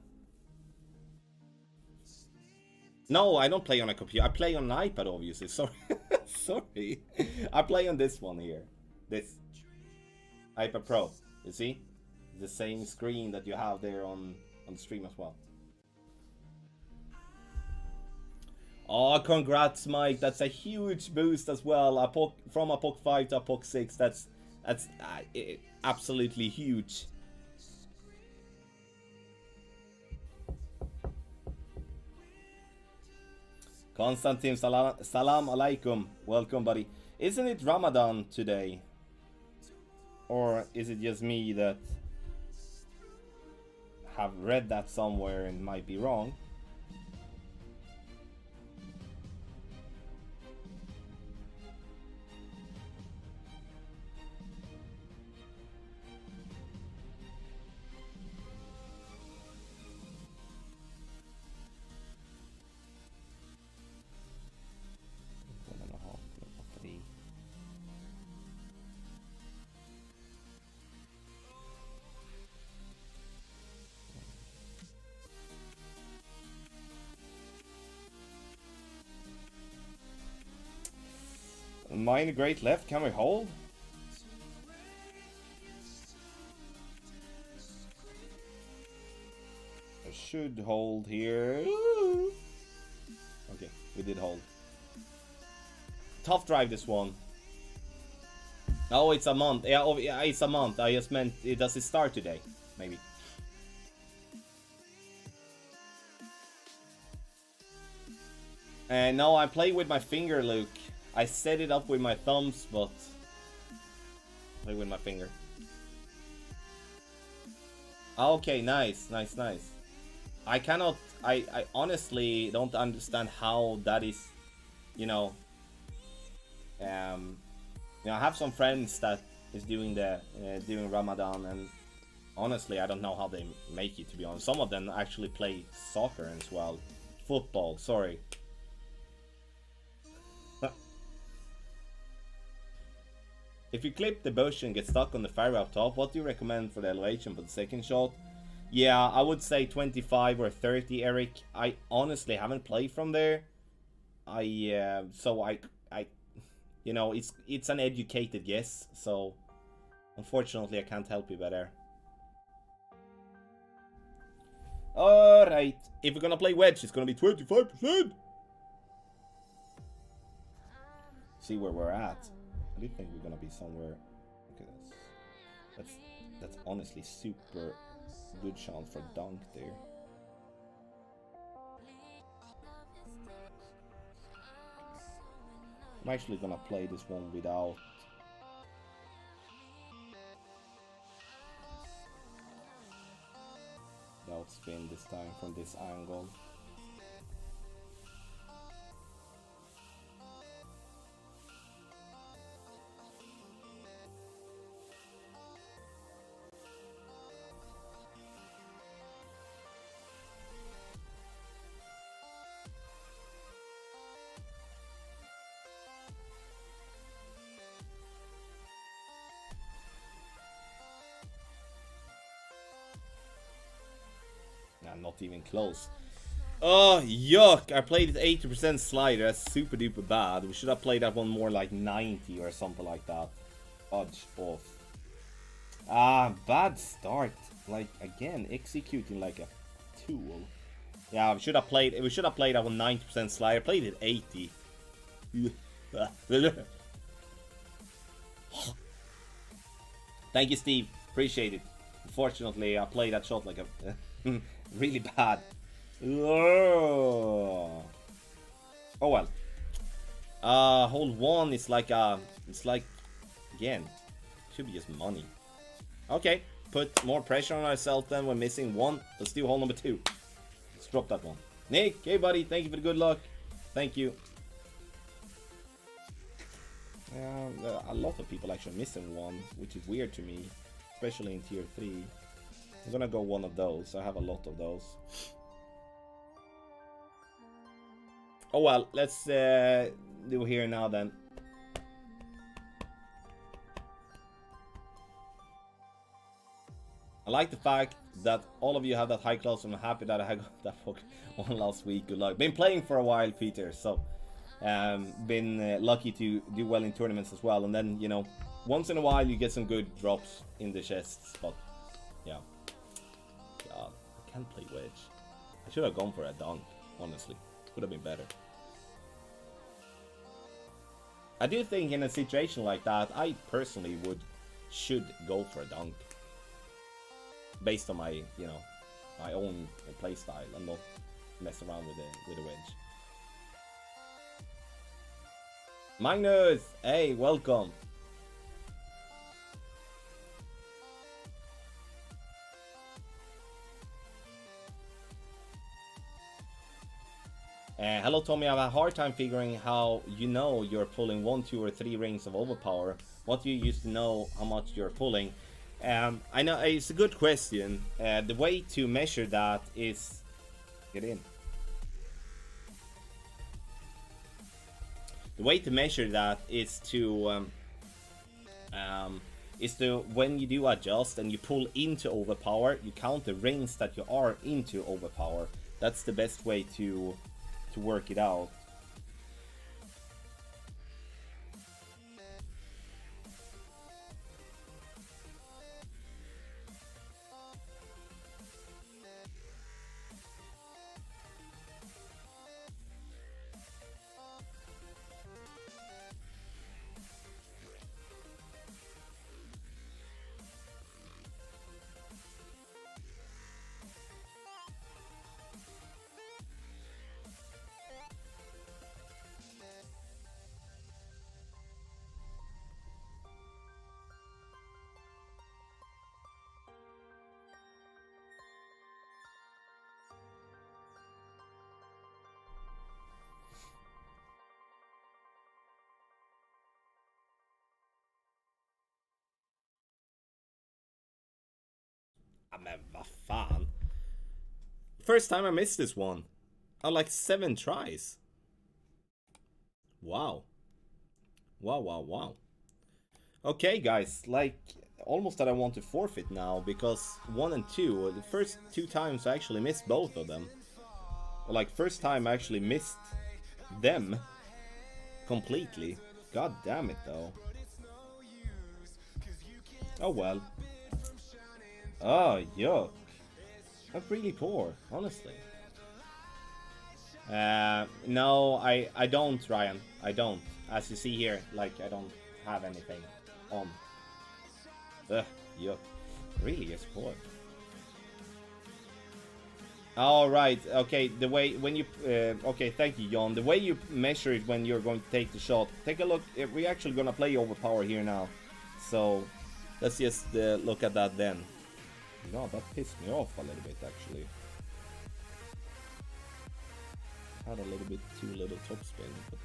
No, I don't play on a computer. I play on an iPad, obviously. Sorry. Sorry. I play on this one here. This iPad Pro. You see? The same screen that you have there on stream as well. Oh, congrats, Mike. That's a huge boost as well. From a POC 5 to a POC 6. That's absolutely huge. Konstantin, salam alaikum. Welcome, buddy. Isn't it Ramadan today? Or is it just me that have read that somewhere and might be wrong? Mine great left, can we hold? I should hold here. Okay, we did hold. Tough drive this one. Oh, it's a month. Yeah, oh, yeah, it's a month. I just meant, does it start today? Maybe. And no, I play with my finger, Luke. I set it up with my thumbs, but play with my finger. Okay, nice, nice, nice. I cannot. I honestly don't understand how that is. You know. You know, I have some friends that is doing the doing Ramadan, and honestly, I don't know how they make it. To be honest, some of them actually play soccer as well, football. Sorry. If you clip the bush and get stuck on the fire up top, what do you recommend for the elevation for the second shot? Yeah, I would say 25 or 30, Eric. I honestly haven't played from there. So I, you know, it's an educated guess. So unfortunately, I can't help you better. All right, if we're gonna play wedge, it's gonna be 25%. See where we're at. I do think we're gonna be somewhere. Okay, that's honestly super good chance for dunk there. I'm actually gonna play this one without. Without spin this time from this angle. Nah, not even close. Oh, yuck! I played it 80% slider. That's super duper bad. We should have played that one more like 90 or something like that. Fudge off. Ah, bad start. Like, again, executing like a tool. Yeah, we should have played that one 90% slider. Played it 80. Thank you, Steve. Appreciate it. Unfortunately, I played that shot like a really bad. Oh well. Hole 1 is like it's like, again, should be just money. Okay, put more pressure on ourselves then. We're missing one. Let's do hole number 2. Let's drop that one. Nick, hey buddy, thank you for the good luck. Thank you. A lot of people actually missing one, which is weird to me, especially in tier 3. I'm gonna go one of those. I have a lot of those. Oh well, let's do here now then. I like the fact that all of you have that high class, and I'm happy that I got that one last week. Good luck. Been playing for a while, Peter, so been lucky to do well in tournaments as well. And then, you know, once in a while you get some good drops in the chests, but yeah. God, I can't play wedge. I should have gone for a dunk, honestly. Would have been better. I do think in a situation like that, I personally should go for a dunk. Based on my, you know, my own playstyle and not mess around with a wedge. Magnus! Hey, welcome! Hello Tommy, I have a hard time figuring how you know you're pulling 1, 2 or 3 rings of overpower. What do you use to know how much you're pulling? I know it's a good question. The way to measure that is... Get in. The way to measure that is to when you do adjust and you pull into overpower, you count the rings that you are into overpower. That's the best way to work it out. Men vad fan. First time I missed this one. I like 7 tries. Wow. Wow. Okay, guys, like almost that I want to forfeit now because 1 and 2, the first 2 times I actually missed both of them. Or like first time I actually missed them completely. God damn it though. Oh well. Oh yuck. That's really poor, honestly. No, I don't, Ryan. I don't. As you see here, like, I don't have anything on. Ugh, yuck. Really is poor. Alright, okay, the way, when you, okay, thank you, Jon. The way you measure it when you're going to take the shot, take a look, we're actually gonna play overpower here now. So, let's just look at that then. No, that pissed me off a little bit, actually. Had a little bit too little topspin, but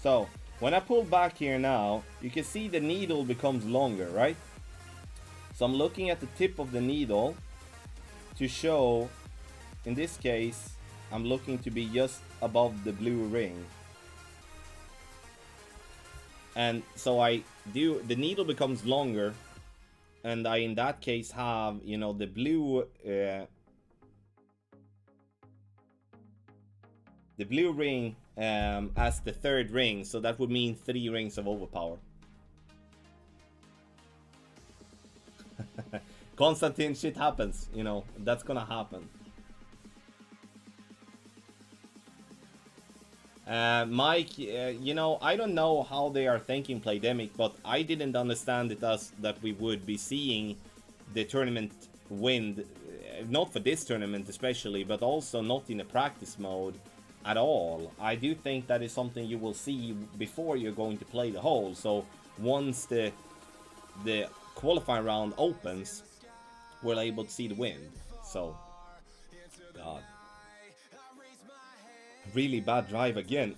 so, when I pull back here now, you can see the needle becomes longer, right? So I'm looking at the tip of the needle to show, in this case, I'm looking to be just above the blue ring. And so the needle becomes longer, and I in that case have, you know, the blue ring as the 3rd ring, so that would mean 3 rings of overpower. Constantine, shit happens, you know, that's gonna happen. Mike, you know, I don't know how they are thinking Playdemic, but I didn't understand it as that we would be seeing the tournament win, not for this tournament especially, but also not in a practice mode at all. I do think that is something you will see before you're going to play the whole. So once the qualifying round opens, we're able to see the win. So, God. Really bad drive again.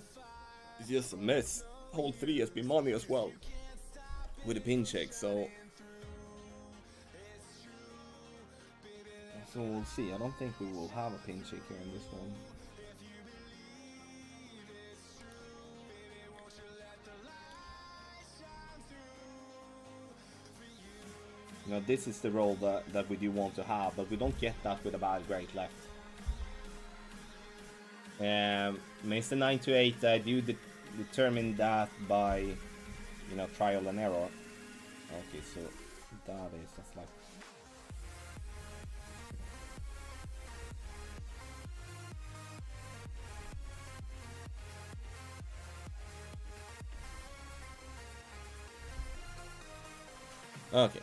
It's just a mess. Hole 3 has been money as well. With a pin check, so we'll see. I don't think we will have a pin check here in this one. Now this is the roll that we do want to have, but we don't get that with a bad great left. Mr. 9 to 8, I do determine that by, you know, trial and error. Okay, so that is just like. Okay.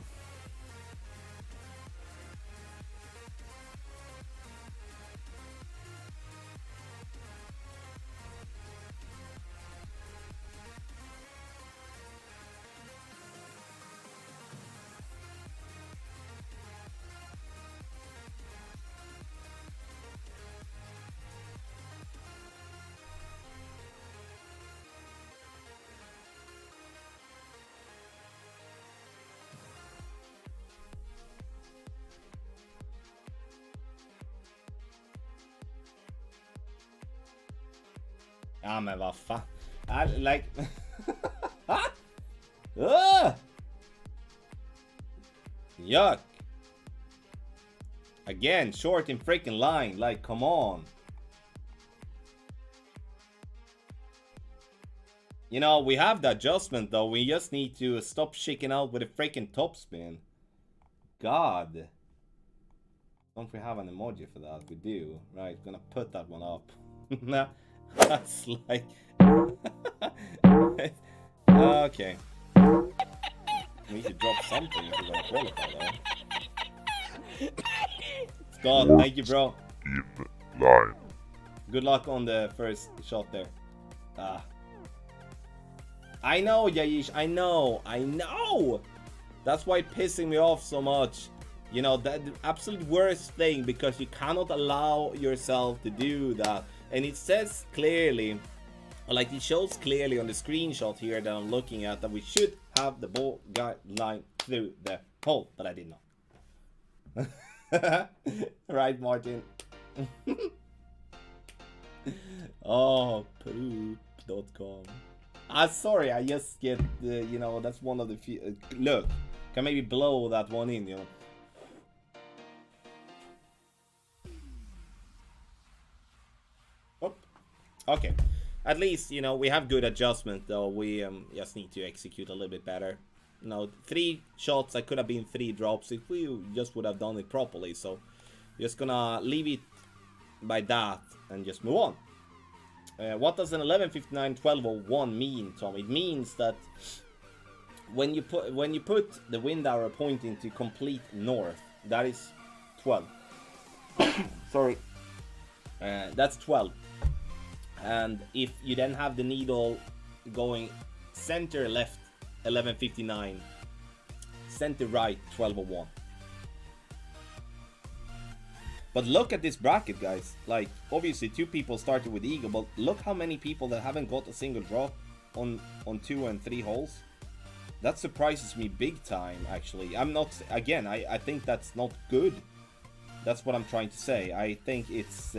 Ja men vad fan. Like. Yuck. Again, short in freaking line. Like, come on. You know, we have the adjustment though. We just need to stop shaking out with a freaking topspin. God. Don't we have an emoji for that? We do. Right, gonna put that one up. That's like. Okay. We need to drop something if we're gonna qualify though. Scott, thank you, bro. In line. Good luck on the first shot there. I know, Yayish, I know. That's why it's pissing me off so much. You know, the absolute worst thing, because you cannot allow yourself to do that. And it says clearly, like it shows clearly on the screenshot here that I'm looking at, that we should have the ball guideline through the hole, but I did not. Right, Martin? Oh, poop.com. Sorry, I just get, you know, that's one of the few. Look, can maybe blow that one in, you know. Oh, okay. At least, you know, we have good adjustment, though. We just need to execute a little bit better. You know, 3 shots, that could have been 3 drops if we just would have done it properly. So, just gonna leave it by that and just move on. What does an 11:59:12:01 mean, Tom? It means that when you put the wind arrow pointing to complete north, that is 12. Sorry, that's 12. And if you then have the needle going center left 11:59, center right 12:01. But look at this bracket, guys. Like, obviously 2 people started with eagle, but look how many people that haven't got a single drop on 2 and 3 holes. That surprises me big time, actually. I'm not, again, I think that's not good. That's what I'm trying to say. I think it's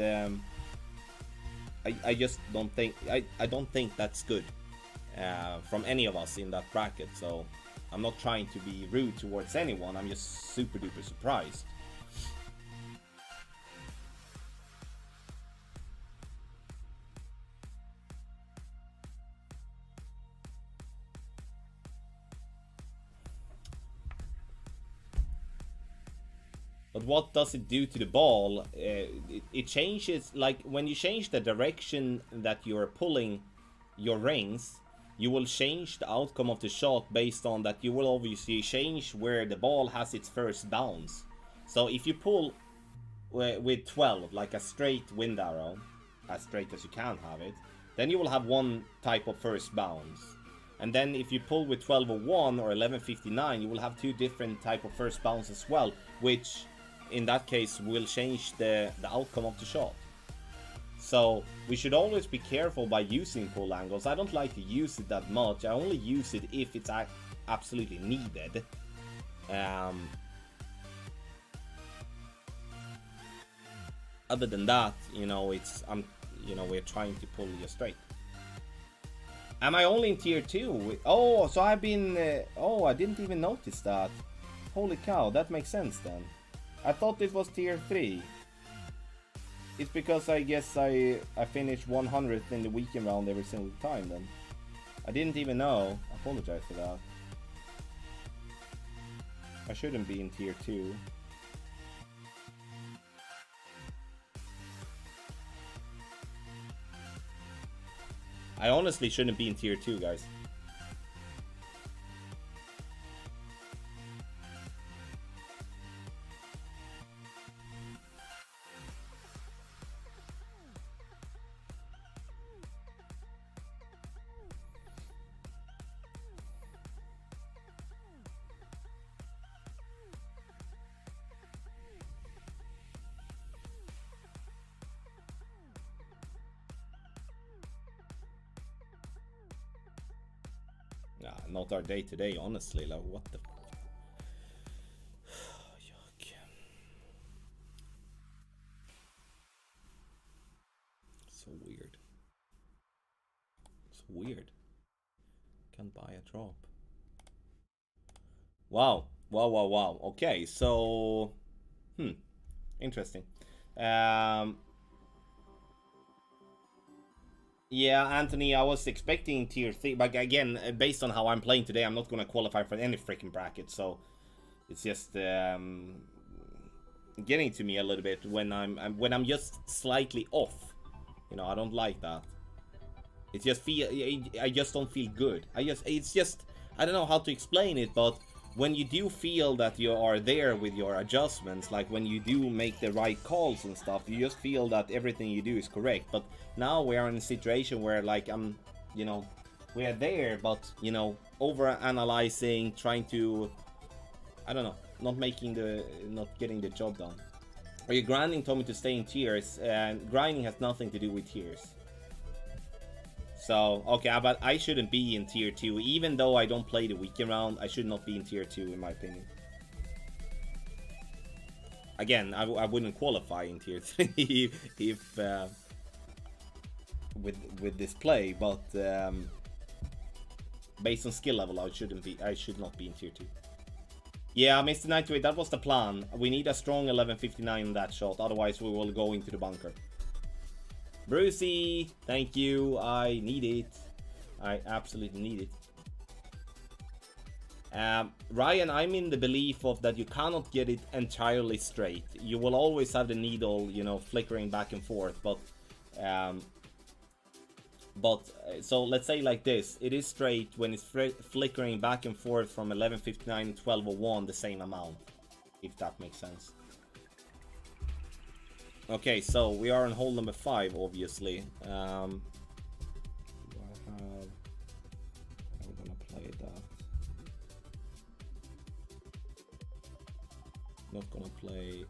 I just don't think, I don't think that's good from any of us in that bracket. So I'm not trying to be rude towards anyone. I'm just super duper surprised. But what does it do to the ball? It changes, like when you change the direction that you're pulling your rings, you will change the outcome of the shot based on that. You will obviously change where the ball has its first bounce. So if you pull with 12, like a straight wind arrow, as straight as you can have it, then you will have one type of first bounce. And then if you pull with 12:01 or 11:59, you will have 2 different type of first bounce as well, which in that case will change the outcome of the shot. So we should always be careful by using pull angles. I don't like to use it that much. I only use it if it's absolutely needed. Other than that, you know, we're trying to pull you straight. Am I only in tier 2? Oh, so I've been oh, I didn't even notice that. Holy cow, that makes sense then. I thought it was tier 3. It's because I guess I finished 100th in the weekend round every single time then. I didn't even know. I apologize for that. I shouldn't be in tier 2. I honestly shouldn't be in tier 2, guys. Not our day today, honestly. Like, what the yuck. So weird. It's weird. Can't buy a drop. Wow. Wow. Okay, so interesting. Yeah, Anthony, I was expecting tier 3, but again, based on how I'm playing today, I'm not gonna qualify for any freaking bracket, so it's just getting to me a little bit when I'm just slightly off. You know, I don't like that. It just I just don't feel good. It's just, I don't know how to explain it, but when you do feel that you are there with your adjustments, like when you do make the right calls and stuff, you just feel that everything you do is correct. But now we are in a situation where, like, you know, we are there, but, you know, over analyzing, trying to I don't know, not getting the job done. Are you grinding Tommy to stay in tiers? Grinding has nothing to do with tiers. So, okay, but I shouldn't be in tier 2. Even though I don't play the weekend round, I should not be in tier 2 in my opinion. Again, I wouldn't qualify in tier 3 if with this play, but based on skill level, I should not be in tier 2. Yeah, Mr. 98, that was the plan. We need a strong 1159 in that shot, otherwise we will go into the bunker. Brucey, thank you. I need it. I absolutely need it. Ryan, I'm in the belief of that you cannot get it entirely straight. You will always have the needle, you know, flickering back and forth, but so let's say like this, it is straight when it's flickering back and forth from 1159 to 1201 the same amount, if that makes sense. Okay, so we are on hole number 5, obviously. I'm gonna play that. Not gonna play.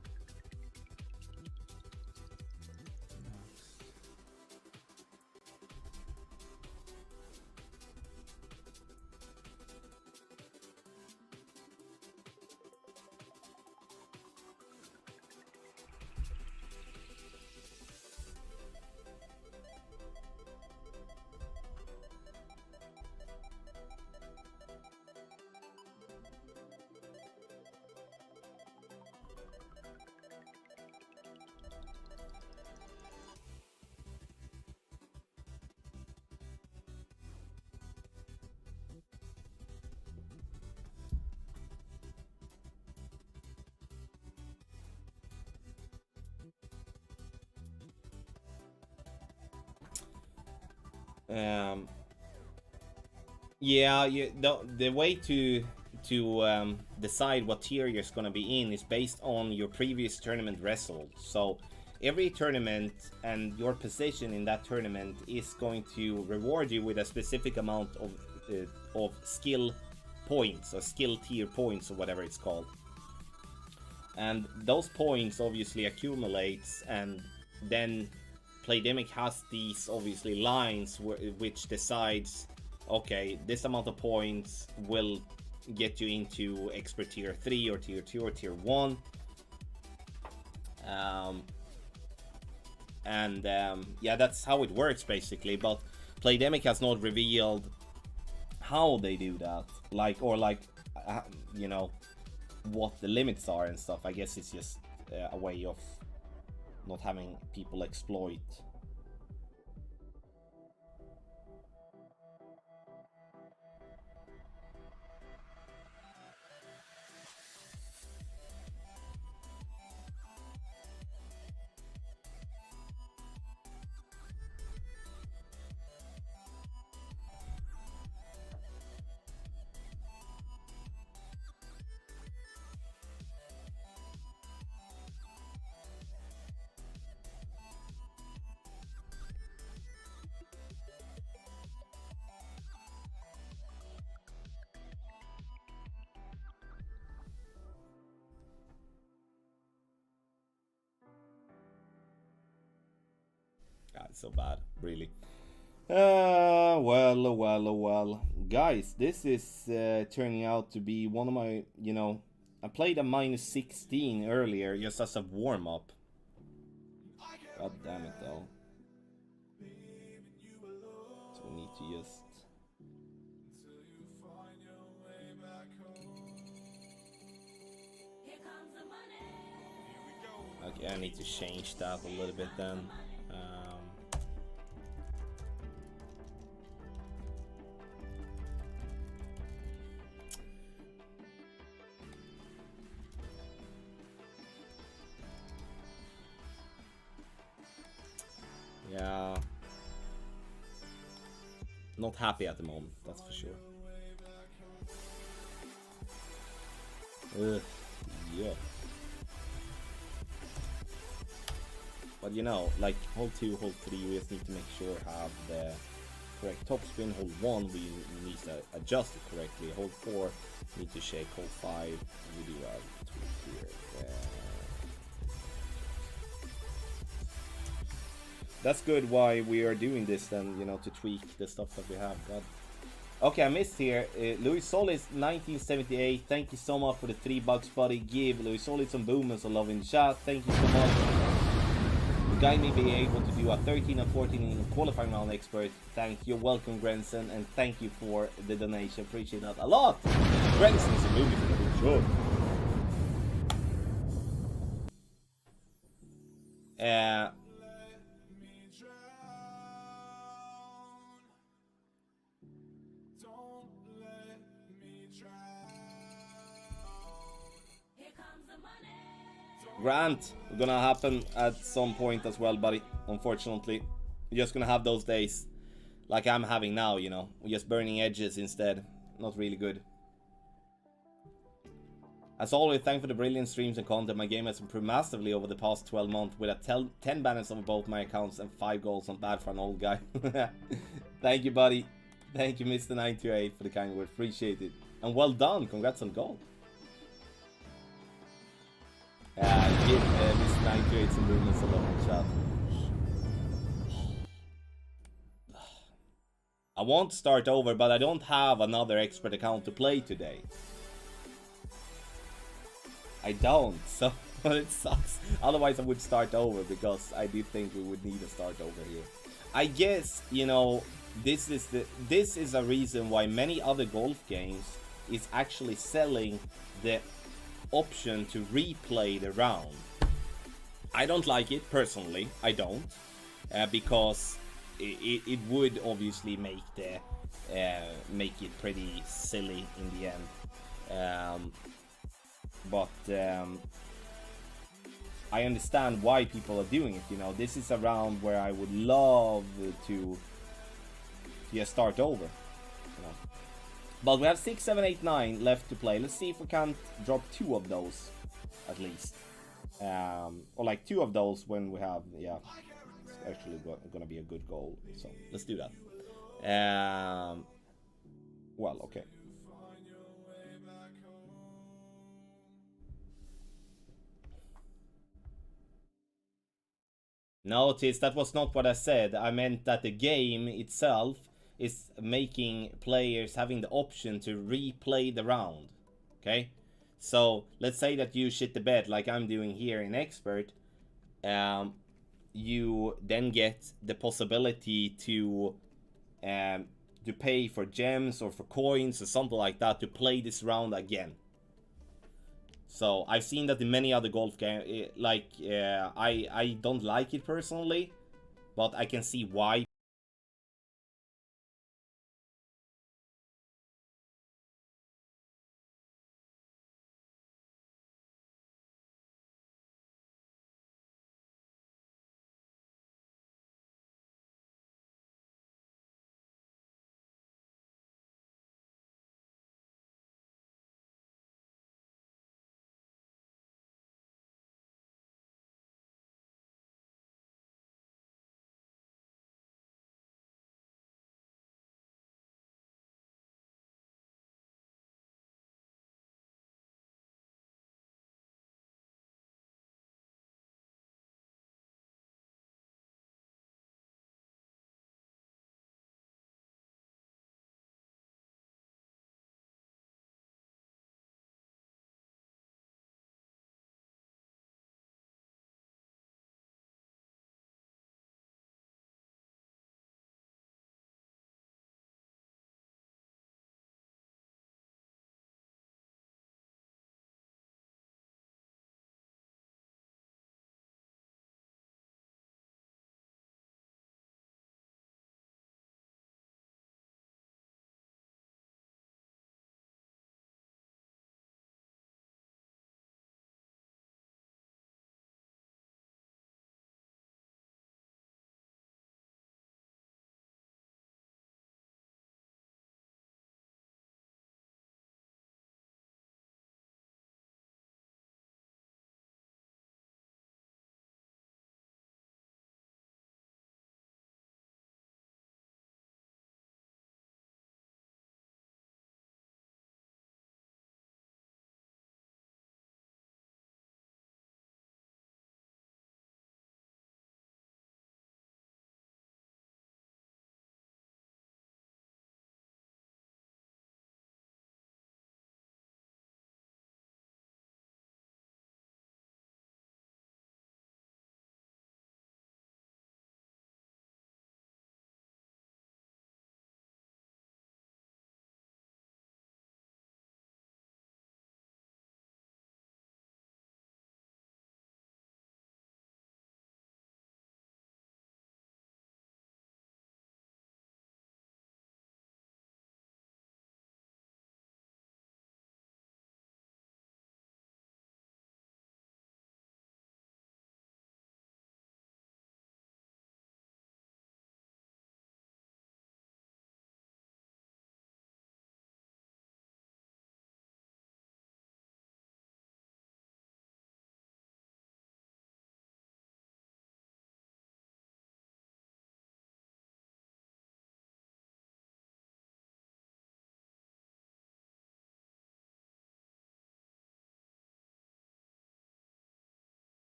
Yeah, the way to decide what tier you're gonna be in is based on your previous tournament results. So every tournament and your position in that tournament is going to reward you with a specific amount of skill points, or skill tier points, or whatever it's called. And those points obviously accumulates, and then Playdemic has these obviously lines which decides, okay, this amount of points will get you into expert tier 3 or tier 2 or tier 1. Yeah, that's how it works basically, but Playdemic has not revealed how they do that, you know, what the limits are and stuff. I guess it's just a way of not having people exploit. God, so bad, really. Well. Guys, this is turning out to be one of my, you know, I played a -16 earlier just as a warm-up. God damn it, though. So we need to just... Okay, I need to change that a little bit then. Yeah, not happy at the moment, that's for sure. Yeah. But you know, like hole 2, hole 3, we just need to make sure have the correct topspin. Hold 1, we need to adjust it correctly. Hold 4, need to shake. Hold 5, we do a tweak here. That's good why we are doing this then, you know, to tweak the stuff that we have. God. Okay, I missed here. Louis Solis 1978. Thank you so much for the $3, buddy. Give Louis Solis some boom and some love in the chat. Thank you so much. You guide me being able to do a 13 and 14 in qualifying round expert. Thank you. Welcome, Grenson, and thank you for the donation. Appreciate that a lot. Grenson is a movie for the good job. Grant, gonna happen at some point as well, buddy. Unfortunately, you're just gonna have those days like I'm having now, you know, just burning edges instead. Not really good. As always, thanks for the brilliant streams and content. My game has improved massively over the past 12 months with a 10 banners on both my accounts and 5 goals. Not bad for an old guy. Thank you, buddy. Thank you, Mr. 928, for the kind word. Appreciate it. And well done. Congrats on goal. Give Mr. 928 some movements along the chat. I want to start over, but I don't have another expert account to play today. I don't, so it sucks. Otherwise I would start over, because I do think we would need to start over here. I guess, you know, this is a reason why many other golf games is actually selling the option to replay the round. I don't like it personally. I don't, because it would obviously make it pretty silly in the end. But I understand why people are doing it. You know, this is a round where I would love to start over. You know. But we have 6, 7, 8, 9 left to play. Let's see if we can't drop 2 of those at least. Or like 2 of those when we have, yeah, it's actually gonna be a good goal. So let's do that. Well, okay. Notice that was not what I said. I meant that the game itself is making players having the option to replay the round. Okay? So let's say that you shit the bed like I'm doing here in Expert. You then get the possibility to pay for gems or for coins or something like that to play this round again. So I've seen that in many other golf games. Like I don't like it personally, but I can see why.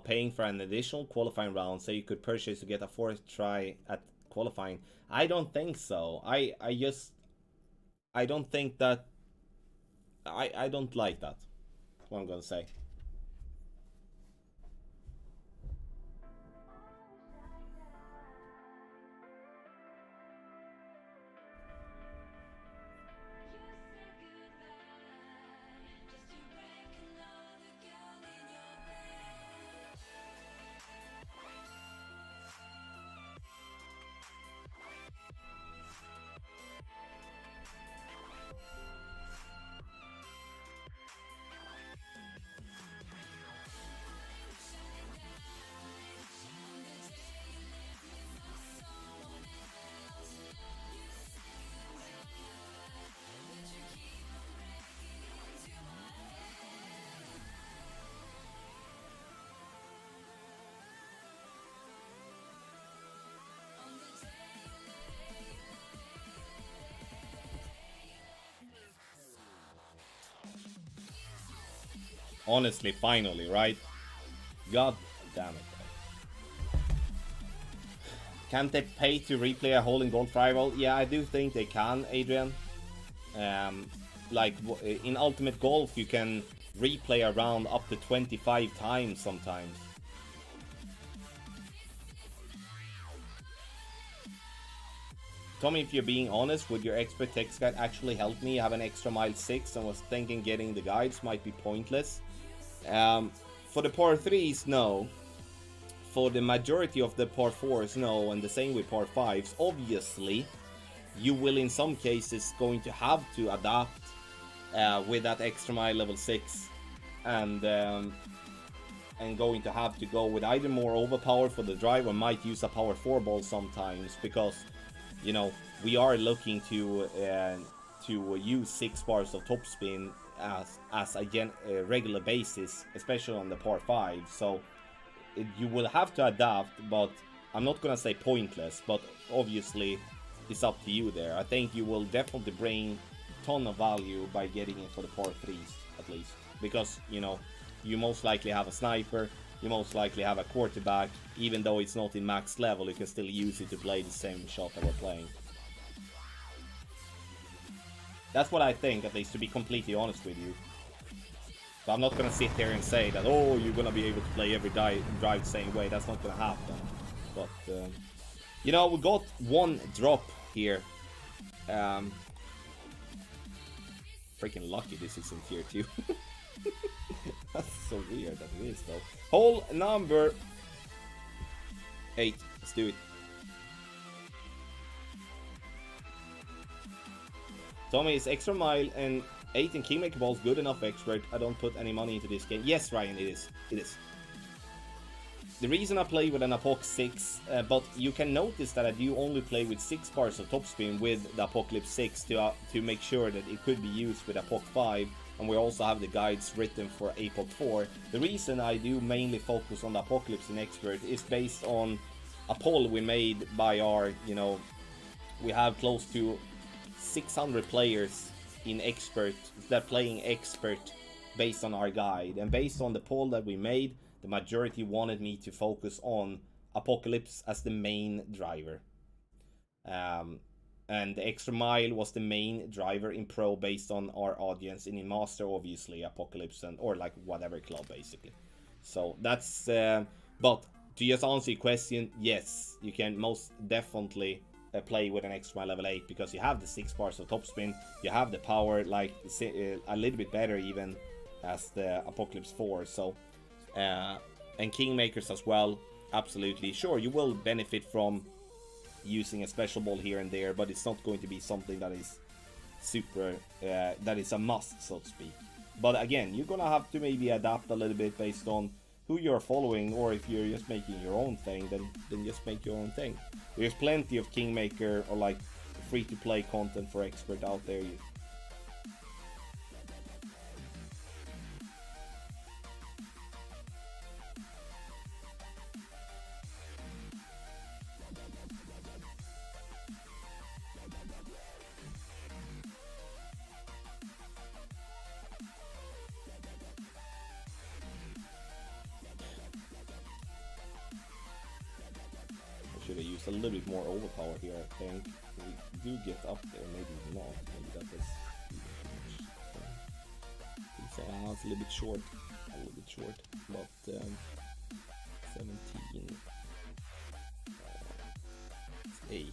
paying for an additional qualifying round so you could purchase to get a fourth try at qualifying? I don't think so. I don't think that. I don't like that. That's what I'm gonna say. Honestly, finally, right? God damn it. Can't they pay to replay a hole in gold rival? Yeah, I do think they can, Adrian. Like in Ultimate Golf, you can replay a round up to 25 times sometimes. Tommy, if you're being honest, would your expert text guide actually help me? I have an extra mile 6 and was thinking getting the guides might be pointless. For the par 3s, no. For the majority of the par 4s, no, and the same with par 5s. Obviously, you will in some cases going to have to adapt with that extra mile level 6 and going to have to go with either more overpower for the drive or might use a power 4 ball sometimes, because you know we are looking to use 6 bars of topspin as a regular basis, especially on the par 5. So you will have to adapt, but I'm not gonna say pointless, but obviously it's up to you there. I think you will definitely bring a ton of value by getting it for the par 3s at least, because you know you most likely have a sniper, you most likely have a quarterback. Even though it's not in max level, you can still use it to play the same shot that we're playing. That's what I think, at least, to be completely honest with you. So I'm not gonna sit there and say that, oh, you're gonna be able to play every drive the same way. That's not gonna happen. But you know, we got one drop here. Freaking lucky this is in tier 2. That's so weird that it is, though. Hole number 8. Let's do it. Tommy, is extra mile and 8 in Kingmaker balls good enough, expert? I don't put any money into this game. Yes, Ryan, it is. It is. The reason I play with an Apoc 6, but you can notice that I do only play with 6 bars of topspin with the Apocalypse 6 to make sure that it could be used with Apoc 5, and we also have the guides written for Apoc 4. The reason I do mainly focus on the Apocalypse in Expert is based on a poll we made by our, you know, we have close to 600 players in Expert that playing Expert based on our guide, and based on the poll that we made, the majority wanted me to focus on Apocalypse as the main driver. And the extra mile was the main driver in Pro based on our audience, and in Master obviously Apocalypse and or like whatever club basically. So that's but to just answer your question, yes, you can most definitely play with an extra mile level 8 because you have the 6 bars of topspin, you have the power like a little bit better even as the Apocalypse 4. So and Kingmakers as well, absolutely. Sure, you will benefit from using a special ball here and there, but it's not going to be something that is super that is a must, so to speak. But again, you're gonna have to maybe adapt a little bit based on who you're following, or if you're just making your own thing, then just make your own thing. There's plenty of Kingmaker or like free to play content for Expert out there. a little bit more overpowered here, I think. We do get up there, maybe not. Maybe that was even too much. So, it's a little bit short. But 17. It's 8.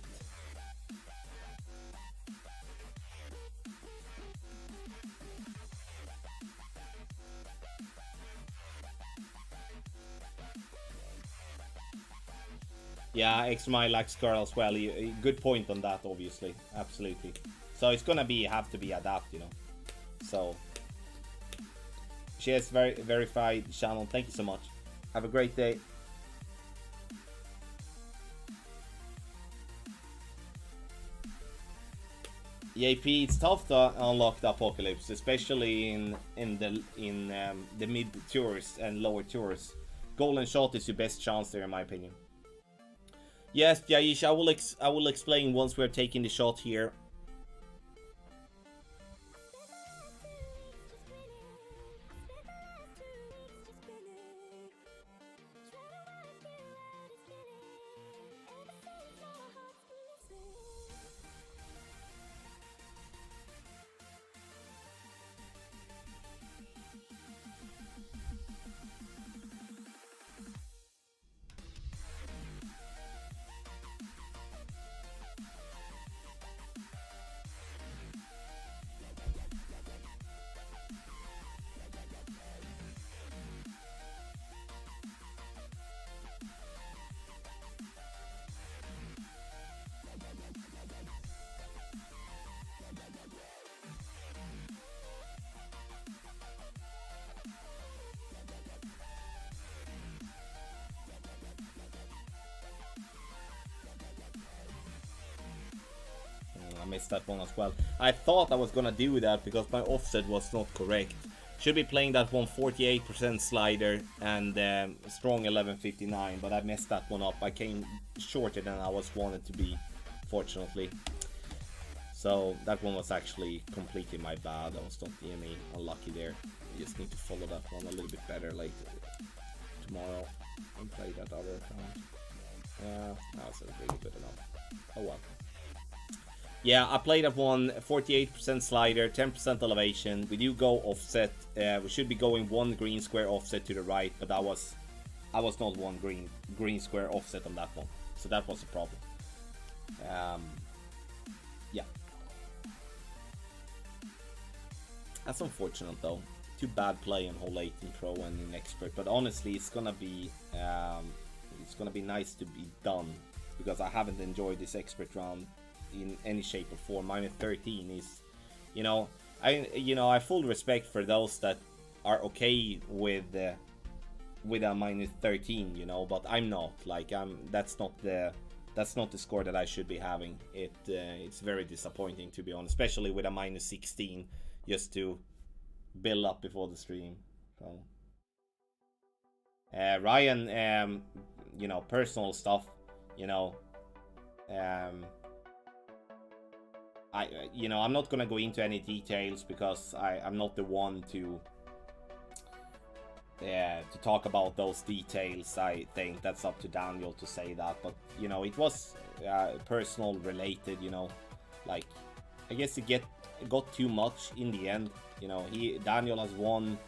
Yeah, Extra Mile likes girl as well. Good point on that, obviously. Absolutely. So it's gonna have to be adapt, you know. So she has verified channel. Thank you so much. Have a great day. EAP, it's tough to unlock the Apocalypse, especially in the mid tours and lower tours. Golden Shot is your best chance there, in my opinion. Yes, Jaish, I will explain once we're taking the shot here. I missed that one as well. I thought I was gonna do that because my offset was not correct. Should be playing that one 48% slider and strong 1159, but I messed that one up. I came shorter than I was wanted to be, fortunately. So that one was actually completely my bad. I was not DME unlucky there. You just need to follow that one a little bit better later tomorrow and play that other account. Yeah, that's really good enough. Oh well. Yeah, I played that one 48% slider, 10% elevation. We do go offset. We should be going one green square offset to the right, but I was not one green square offset on that one, so that was a problem. Yeah, that's unfortunate though. Too bad play on hole 18 pro and in expert, but honestly, it's gonna be nice to be done because I haven't enjoyed this expert round in any shape or form. Minus 13 is, I full respect for those that are okay with a minus 13, but I'm not. Like that's not the score that I should be having. It's very disappointing, to be honest, especially with a minus 16 just to build up before the stream. So Ryan, personal stuff, I'm not gonna go into any details because I'm not the one to talk about those details. I think that's up to Daniel to say that, but it was personal related. Like I guess it got too much in the end. Daniel has won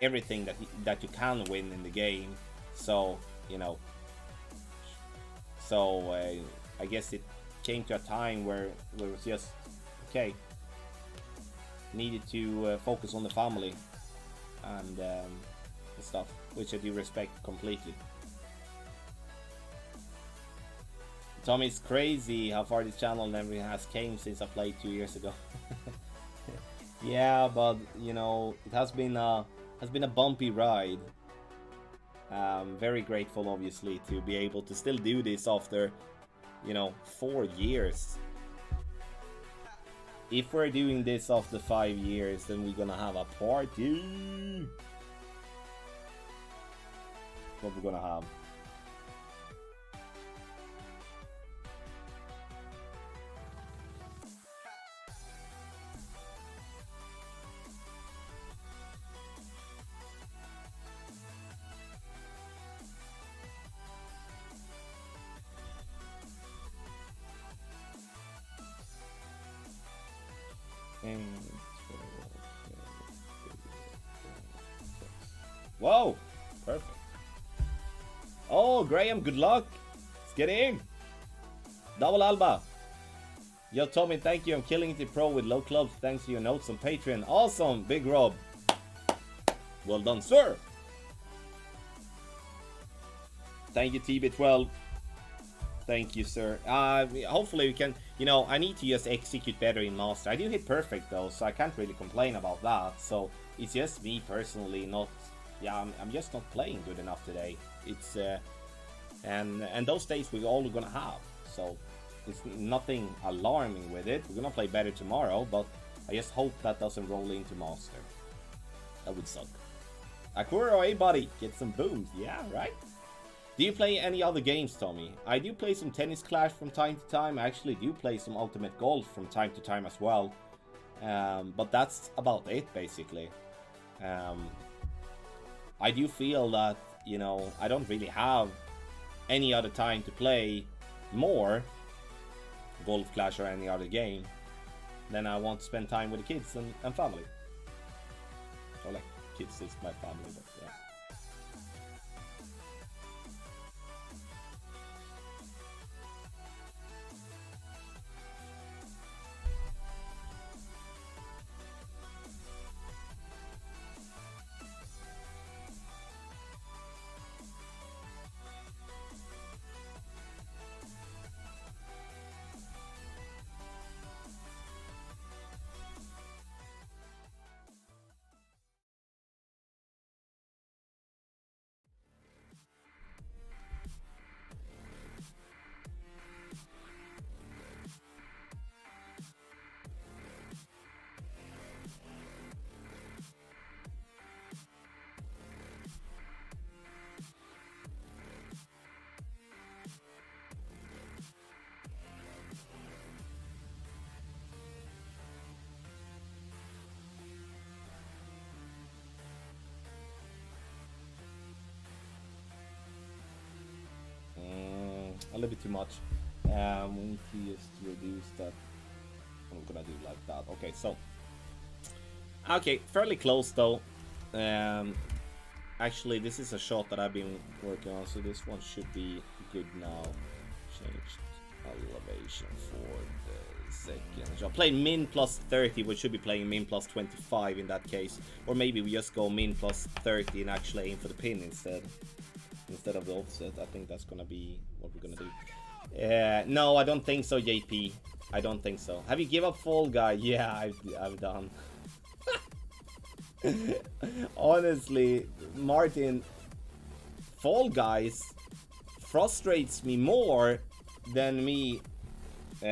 everything that you can win in the game, so I guess it came to a time where it was just okay, needed to focus on the family and stuff, which I do respect completely. Tommy, it's crazy how far this channel never has came since I played 2 years ago. Yeah, but it has been a bumpy ride. Very grateful, obviously, to be able to still do this after 4 years. If we're doing this after 5 years, then we're gonna have a party. What we're gonna have. And whoa! Perfect. Oh, Graham, good luck. Let's get in. Double Alba. Yo, Tommy, thank you. I'm killing it in pro with low clubs thanks to your notes on Patreon. Awesome, Big Rob. Well done, sir. Thank you, TB12. Thank you, sir. Hopefully we can, you know, I need to just execute better in Master. I do hit perfect though, so I can't really complain about that. So it's just me personally not, yeah, I'm just not playing good enough today. It's, and those days we're all gonna have. So it's nothing alarming with it. We're gonna play better tomorrow, but I just hope that doesn't roll into Master. That would suck. Akuro, hey buddy, get some booms. Yeah, right? Do you play any other games, Tommy? I do play some Tennis Clash from time to time. I actually do play some Ultimate Golf from time to time as well. But that's about it, basically. I do feel that, you know, I don't really have any other time to play more Golf Clash or any other game. Then I want to spend time with the kids and family. So, like, kids is my family, but yeah. A little bit too much. We need to just reduce that. I'm gonna do like that. Okay, so okay, fairly close though. Actually, this is a shot that I've been working on, so this one should be good now. Changed elevation for the second shot. Playing min plus 30, we should be playing min plus 25 in that case, or maybe we just go min plus 30 and actually aim for the pin instead of the offset. I think that's gonna be what we're gonna do. No, I don't think so, JP. I don't think so. Have you give up Fall Guy? Yeah, I've done. Honestly, Martin, Fall Guys frustrates me more than me, you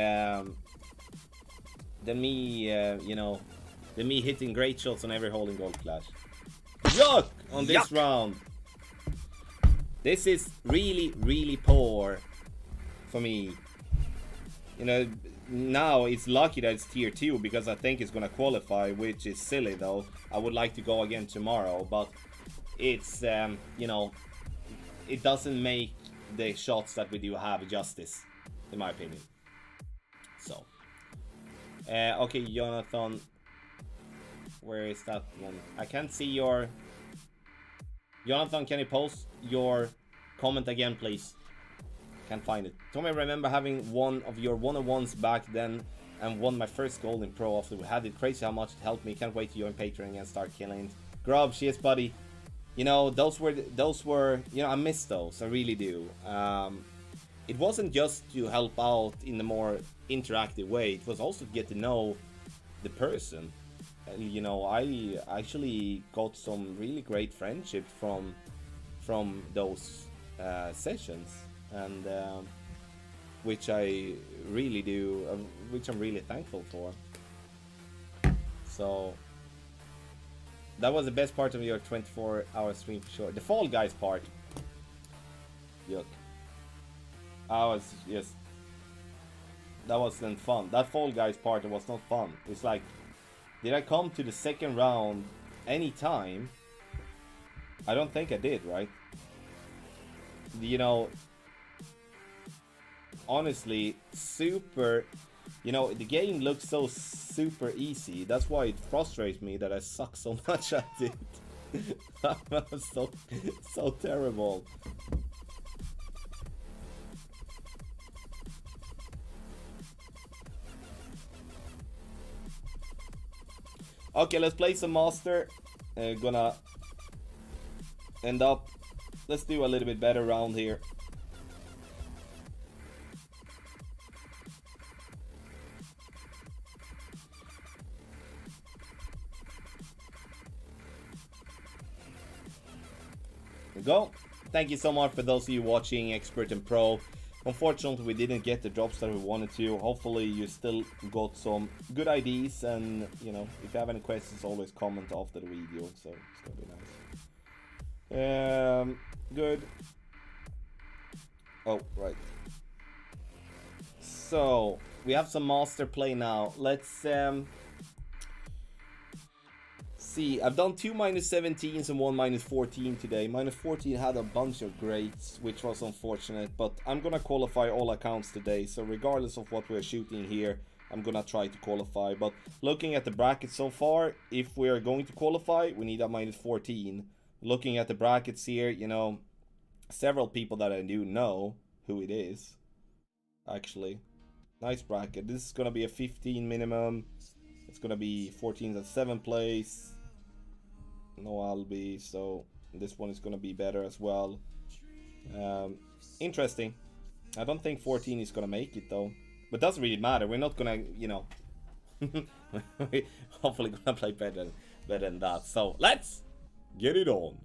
know, than me hitting great shots on every hole in Golf Clash. Yuck on this round. This is really, really poor for me. You know, now it's lucky that it's tier 2 because I think it's gonna qualify, which is silly though. I would like to go again tomorrow, but it's, you know, it doesn't make the shots that we do have justice, in my opinion. So, okay, Jonathan, where is that one? I can't see your... Jonathan, can you post your comment again, please? Can't find it. Tommy, I remember having one of your one-on-ones back then and won my first gold in pro after we had it. Crazy how much it helped me. Can't wait to join Patreon and start killing it. Grub, cheers, buddy. You know, those were, you know, I miss those. I really do. It wasn't just to help out in a more interactive way. It was also to get to know the person. You know, I actually got some really great friendship from those sessions, and which I really do, which I'm really thankful for. So that was the best part of your 24-hour stream for sure. The Fall Guys part. Yuck. That wasn't fun. That Fall Guys part was not fun. It's like, did I come to the second round anytime? I don't think I did, right? You know, honestly, super You know, the game looks so super easy. That's why it frustrates me that I suck so much at it. I'm so terrible. Okay, let's play some master. Gonna end up. Let's do a little bit better round here. There we go. Thank you so much for those of you watching Expert and Pro. Unfortunately, we didn't get the drops that we wanted to. Hopefully, you still got some good ideas, and you know, if you have any questions, always comment after the video. So it's gonna be nice. Good. Oh, right. So we have some master play now. Let's see. I've done 2 -17s and 1 -14 today. -14 had a bunch of greats, which was unfortunate, but I'm gonna qualify all accounts today. So regardless of what we're shooting here, I'm gonna try to qualify. But looking at the bracket so far, if we are going to qualify, we need a -14. Looking at the brackets here, you know, several people that I do know who it is. Actually, nice bracket. This is gonna be a 15 minimum. It's gonna be 14th at 7th place. No Albi, so this one is gonna be better as well. Interesting. I don't think 14 is gonna make it though, but doesn't really matter. We're not gonna, you know, we're hopefully gonna play better than that. So let's get it on.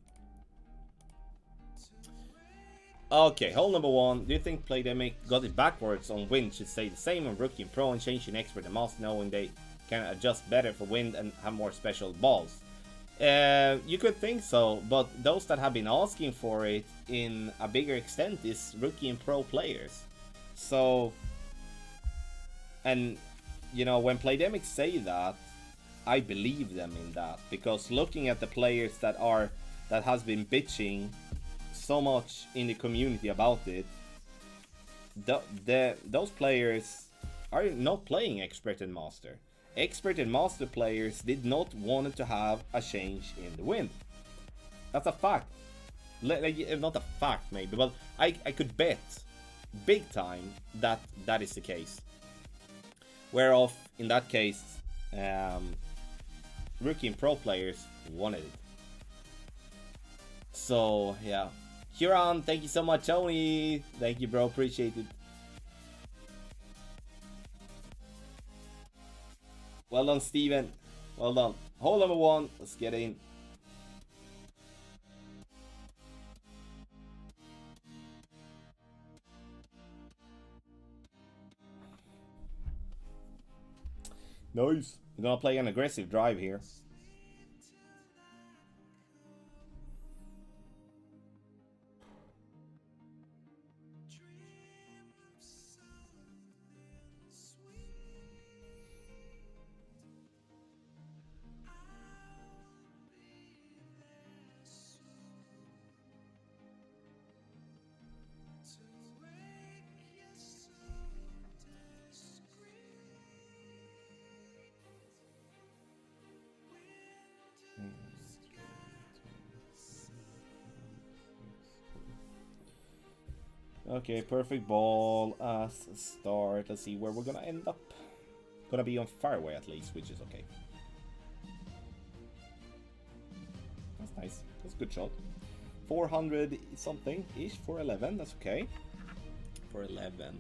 Okay, hole number 1. Do you think Playdemic got it backwards on wind should stay the same on rookie and pro and change in expert and master, knowing they can adjust better for wind and have more special balls? You could think so, but those that have been asking for it in a bigger extent is rookie and pro players. So, and you know, when Playdemic say that, I believe them in that, because looking at the players that has been bitching so much in the community about it, those players are not playing expert and master. Expert and master players did not want to have a change in the wind. That's a fact. Like, not a fact maybe, but I could bet big time that that is the case. Whereof in that case, rookie and pro players wanted it. So yeah, Huron, thank you so much. Tony, thank you, bro, appreciate it. Well done, Steven. Well done. Hole number 1. Let's get in. Nice. We're gonna play an aggressive drive here. Okay, perfect ball as a start. Let's see where we're gonna end up. Gonna be on fairway at least, which is okay. That's nice. That's a good shot. 400 something ish for 11. That's okay. For 11.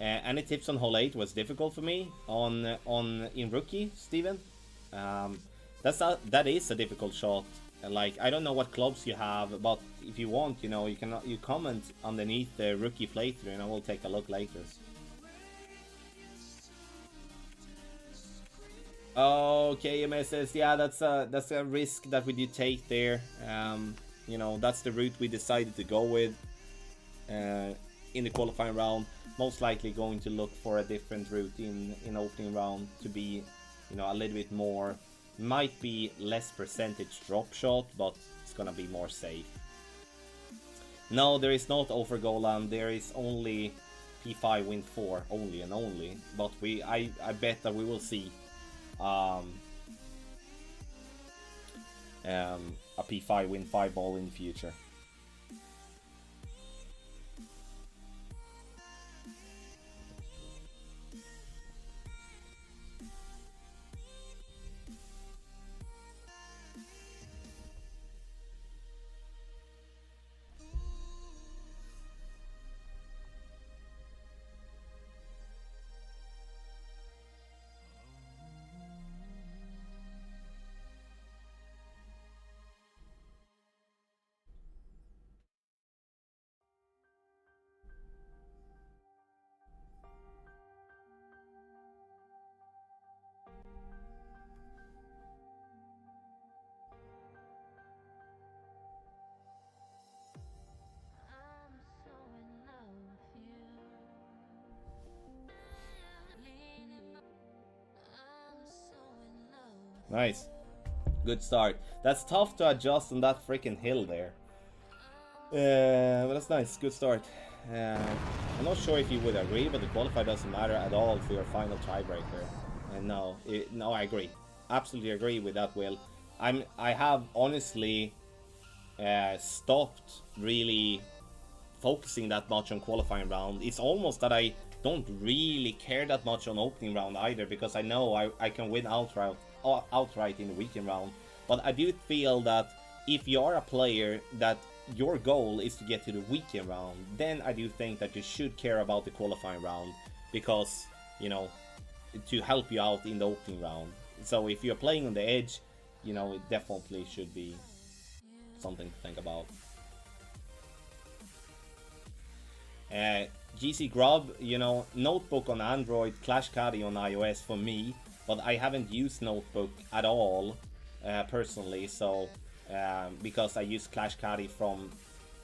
Any tips on hole 8 was difficult for me in rookie, Steven. That is a difficult shot. Like, I don't know what clubs you have, but if you want, you know, you comment underneath the rookie playthrough, and I will take a look later. Okay, MSS. Yeah, that's a risk that we did take there. You know, that's the route we decided to go with in the qualifying round. Most likely going to look for a different route in opening round to be you know, a little bit more. Might be less percentage drop shot, but it's gonna be more safe. No, there is not over Golan. There is only P5 win 4, only and only. But I bet that we will see a P5 win 5 ball in the future. Nice. Good start. That's tough to adjust on that freaking hill there. But that's nice. Good start. I'm not sure if you would agree, but the qualifier doesn't matter at all for your final tiebreaker. And no, I agree. Absolutely agree with that, Will. I have honestly stopped really focusing that much on qualifying round. It's almost that I don't really care that much on opening round either, because I know I can win outright in the weekend round. But I do feel that if you are a player that your goal is to get to the weekend round, then I do think that you should care about the qualifying round, because, you know, to help you out in the opening round. So if you're playing on the edge, you know, it definitely should be something to think about. GC Grub, you know, Notebook on Android, Clash Caddy on iOS for me, but I haven't used Notebook at all personally, so because I use Clash Caddy from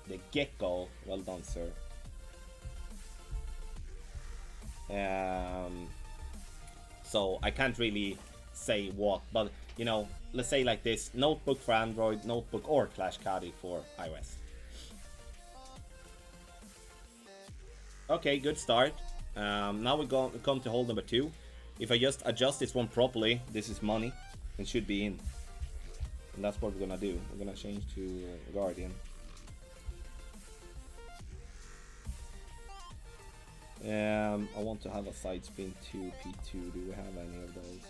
the get-go. Well done, sir. So I can't really say what, but you know, let's say like this: Notebook for Android, Notebook or Clash Caddy for iOS. Okay, good start. Now we come to hole number 2. If I just adjust this one properly, this is money. It should be in. And that's what we're gonna do. We're gonna change to Guardian. I want to have a side spin to P2. Do we have any of those?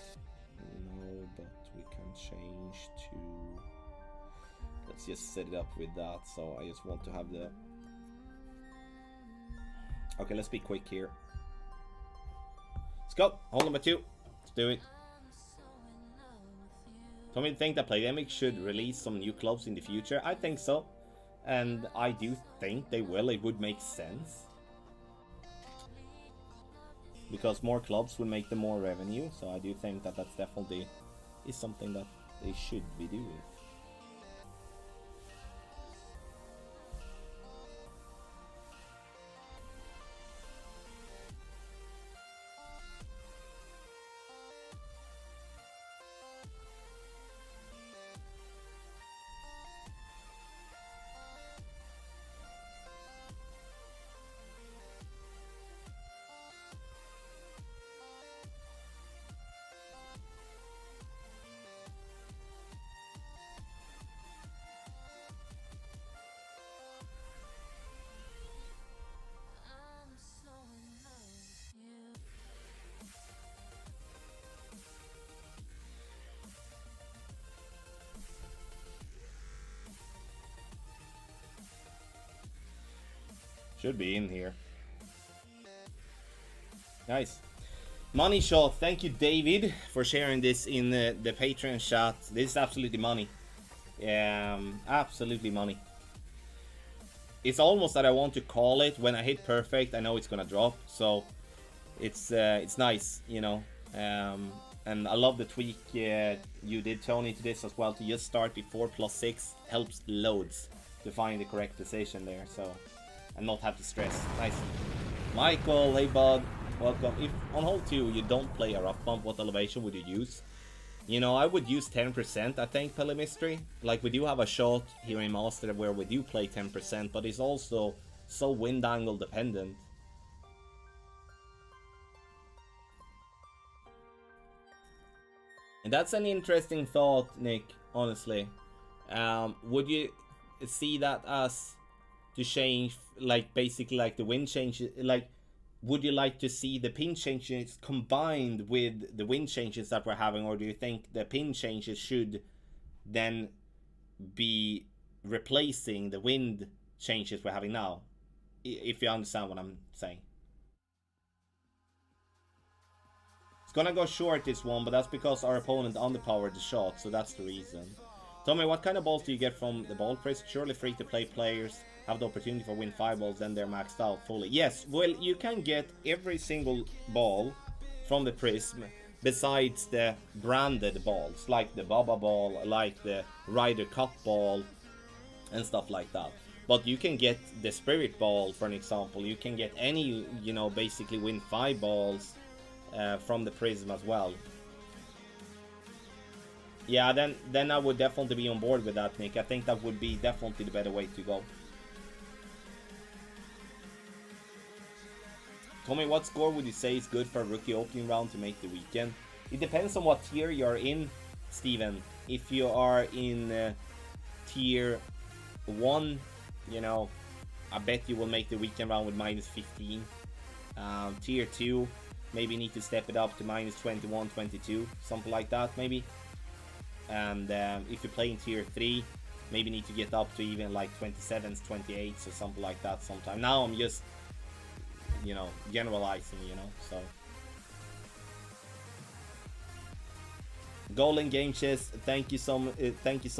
No, but we can change to... Let's just set it up with that. So I just want to have the... Okay, let's be quick here. Let's go. Hole number 2. Let's do it. Some people think that Playdemic should release some new clubs in the future. I think so. And I do think they will. It would make sense. Because more clubs will make them more revenue. So I do think that that's definitely is something that they should be doing. Should be in here. Nice. Money shot. Thank you, David, for sharing this in the Patreon chat. This is absolutely money. Absolutely money. It's almost that I want to call it when I hit perfect. I know it's gonna drop, so it's nice, you know. And I love the tweak you did, Tony, to this as well. To just start before +6 helps loads to find the correct position there. So. And not have to stress. Nice. Michael, hey bud. Welcome. If on hole 2 you don't play a rough bump, what elevation would you use? You know, I would use 10%, I think, Mystery. Like, we do have a shot here in Master where we do play 10%, but it's also so wind angle dependent. And that's an interesting thought, Nick, honestly. Would you see that as to change, like, basically like the wind changes, like, would you like to see the pin changes combined with the wind changes that we're having, or do you think the pin changes should then be replacing the wind changes we're having now? If you understand what I'm saying. It's gonna go short this one, but that's because our opponent underpowered the shot, so that's the reason. Tell me, what kind of balls do you get from the ball price? Surely free-to-play players have the opportunity for win 5 balls, then they're maxed out fully. Yes, well, you can get every single ball from the Prism besides the branded balls, like the Baba ball, like the Ryder Cup ball, and stuff like that. But you can get the Spirit ball, for an example. You can get any, you know, basically win 5 balls from the Prism as well. Yeah, then I would definitely be on board with that, Nick. I think that would be definitely the better way to go. Tommy, what score would you say is good for a rookie opening round to make the weekend? It depends on what tier you're in, Steven. If you are in tier 1, you know, I bet you will make the weekend round with -15. Tier 2, maybe need to step it up to -21, 22, something like that, maybe. And if you play in tier 3, maybe need to get up to even like 27s, 28s or something like that sometime. Now I'm just, you know, generalizing, you know, so. Golden Game Chess, thank you so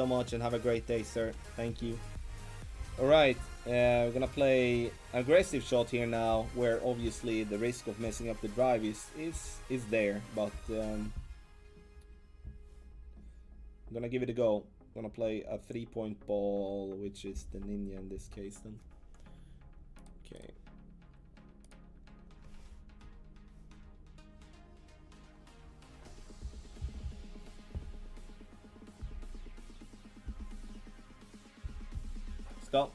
much, and have a great day, sir. Thank you. Alright, we're gonna play aggressive shot here now, where obviously the risk of messing up the drive is there, but I'm gonna give it a go. I'm gonna play a 3-point ball, which is the Ninja in this case then. Okay. Let's go.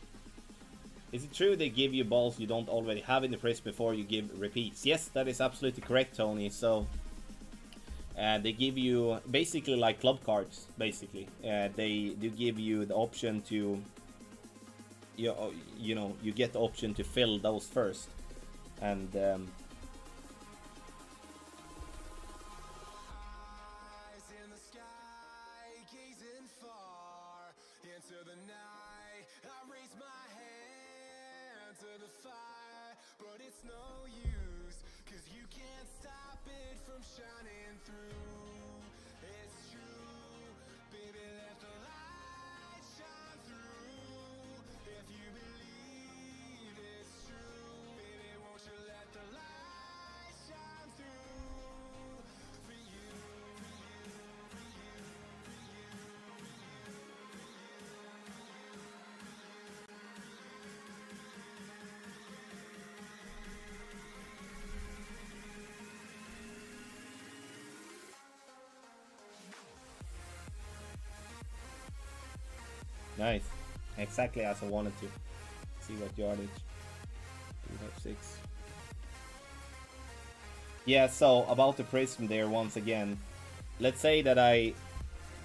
Is it true they give you balls you don't already have in the press before you give repeats? Yes, that is absolutely correct, Tony. So they give you basically like club cards, basically. They do give you the option to, you know, you get the option to fill those first. And nice. Exactly as I wanted to. See what yardage. 256. Yeah, so about the Prism there once again. Let's say that I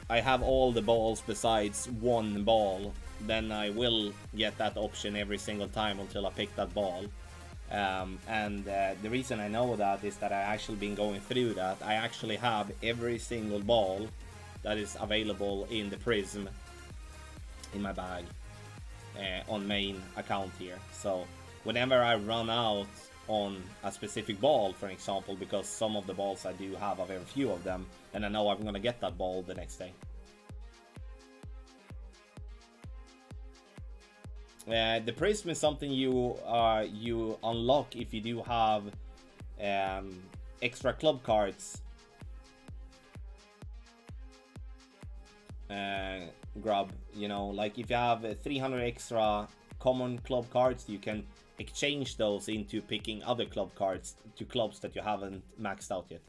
have all the balls besides one ball. Then I will get that option every single time until I pick that ball. The reason I know that is that I actually been going through that. I actually have every single ball that is available in the Prism in my bag on main account here. So whenever I run out on a specific ball, for example, because some of the balls I do have a very few of them, and I know I'm gonna get that ball the next day. The Prism is something you unlock if you do have extra club cards. Grub, you know, like if you have 300 extra common club cards, you can exchange those into picking other club cards to clubs that you haven't maxed out yet.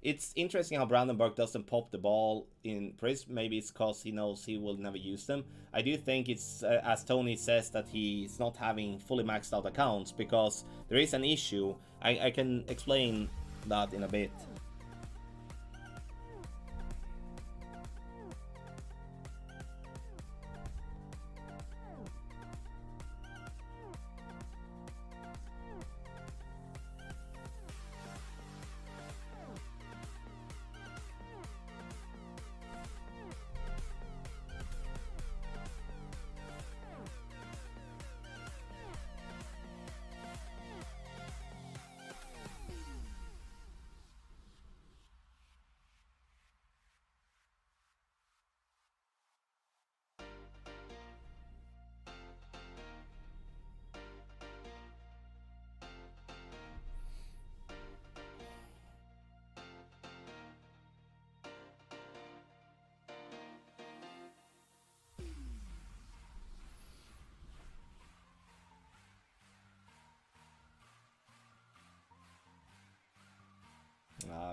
It's interesting how Brandenburg doesn't pop the ball in Prism. Maybe it's because he knows he will never use them. I do think it's, as Tony says, that he's not having fully maxed out accounts, because there is an issue. I can explain that in a bit.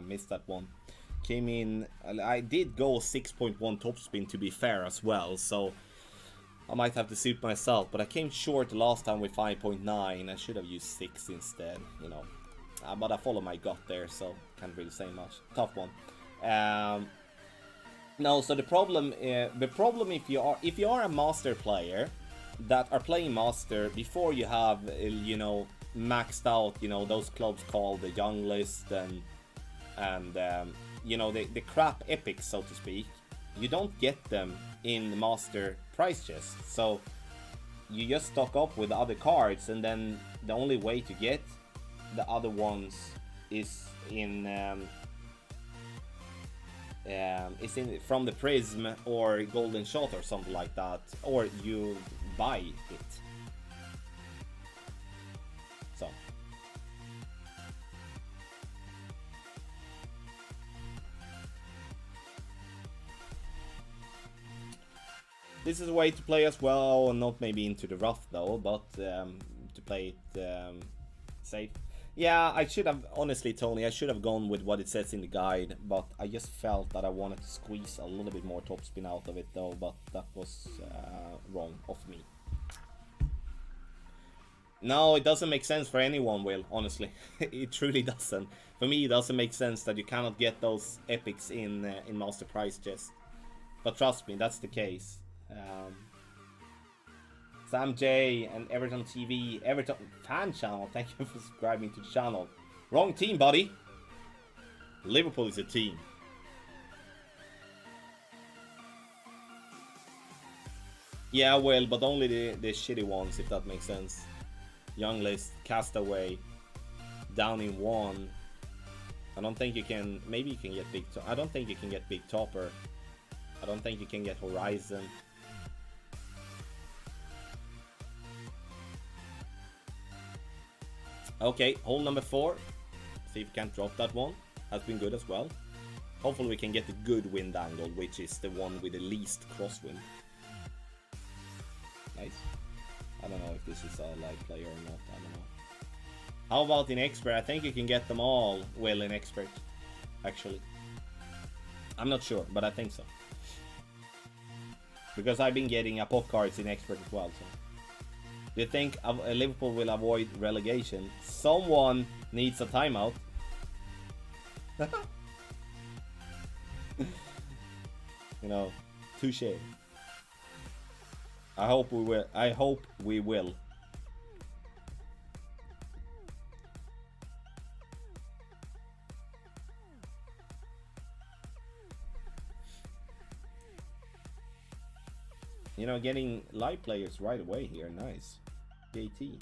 Missed that one. Came in, I did go 6.1 topspin to be fair as well, so I might have to suit myself, but I came short last time with 5.9. I should have used 6 instead, you know. But I follow my gut there, so can't really say much. Tough one. No, so the problem if you are a master player that are playing master before you have you know, maxed out, you know, those clubs called the young list and you know, the crap epics, so to speak, you don't get them in the master prize chest. So you just stock up with other cards, and then the only way to get the other ones is in from the Prism or Golden Shot or something like that, or you buy it. So this is a way to play as well, and not maybe into the rough though, but to play it safe. Yeah, I should have, honestly, Tony, I should have gone with what it says in the guide, but I just felt that I wanted to squeeze a little bit more topspin out of it though, but that was wrong of me. No, it doesn't make sense for anyone, Will, honestly. It truly doesn't. For me, it doesn't make sense that you cannot get those epics in Master Prize chest. But trust me, that's the case. Sam J and Everton TV, Everton fan channel, thank you for subscribing to the channel. Wrong team, buddy. Liverpool is a team. Yeah, well, but only the shitty ones, if that makes sense. Young list, Castaway, down in 1. I don't think you can, maybe you can get big, I don't think you can get Big Topper. I don't think you can get Horizon. Okay, hole number 4. See if you can't drop that one. Has been good as well. Hopefully we can get the good wind angle, which is the one with the least crosswind. Nice. I don't know if this is a live player or not. I don't know. How about in expert? I think you can get them all well in expert, actually. I'm not sure, but I think so. Because I've been getting pop cards in expert as well, so. Do you think Liverpool will avoid relegation? Someone needs a timeout. You know, touche. I hope we will. I hope we will. You know, getting live players right away here. Nice. JT.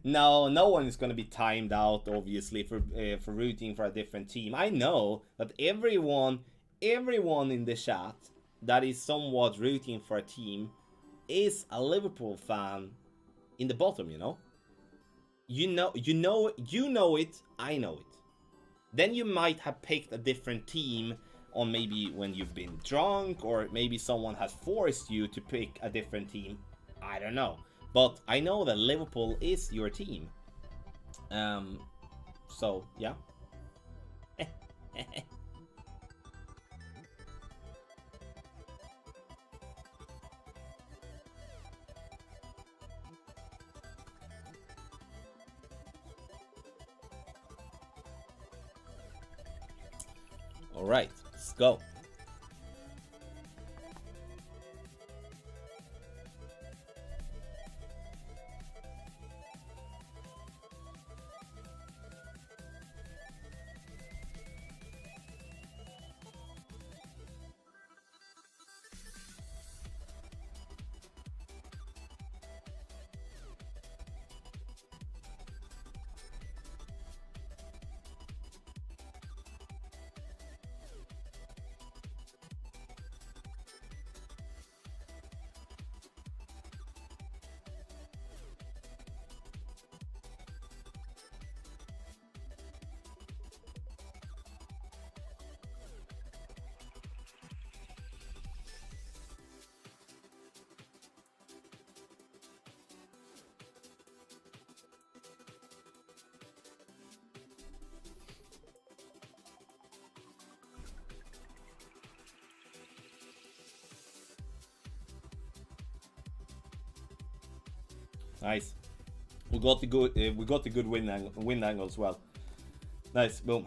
No, no one is going to be timed out, obviously, for rooting for a different team. I know that everyone in the chat that is somewhat rooting for a team is a Liverpool fan in the bottom, you know? You know it, I know it. Then you might have picked a different team on maybe when you've been drunk, or maybe someone has forced you to pick a different team. I don't know. But I know that Liverpool is your team. So, yeah. Alright, let's go. Nice. We got the good win angle as well. Nice. Boom.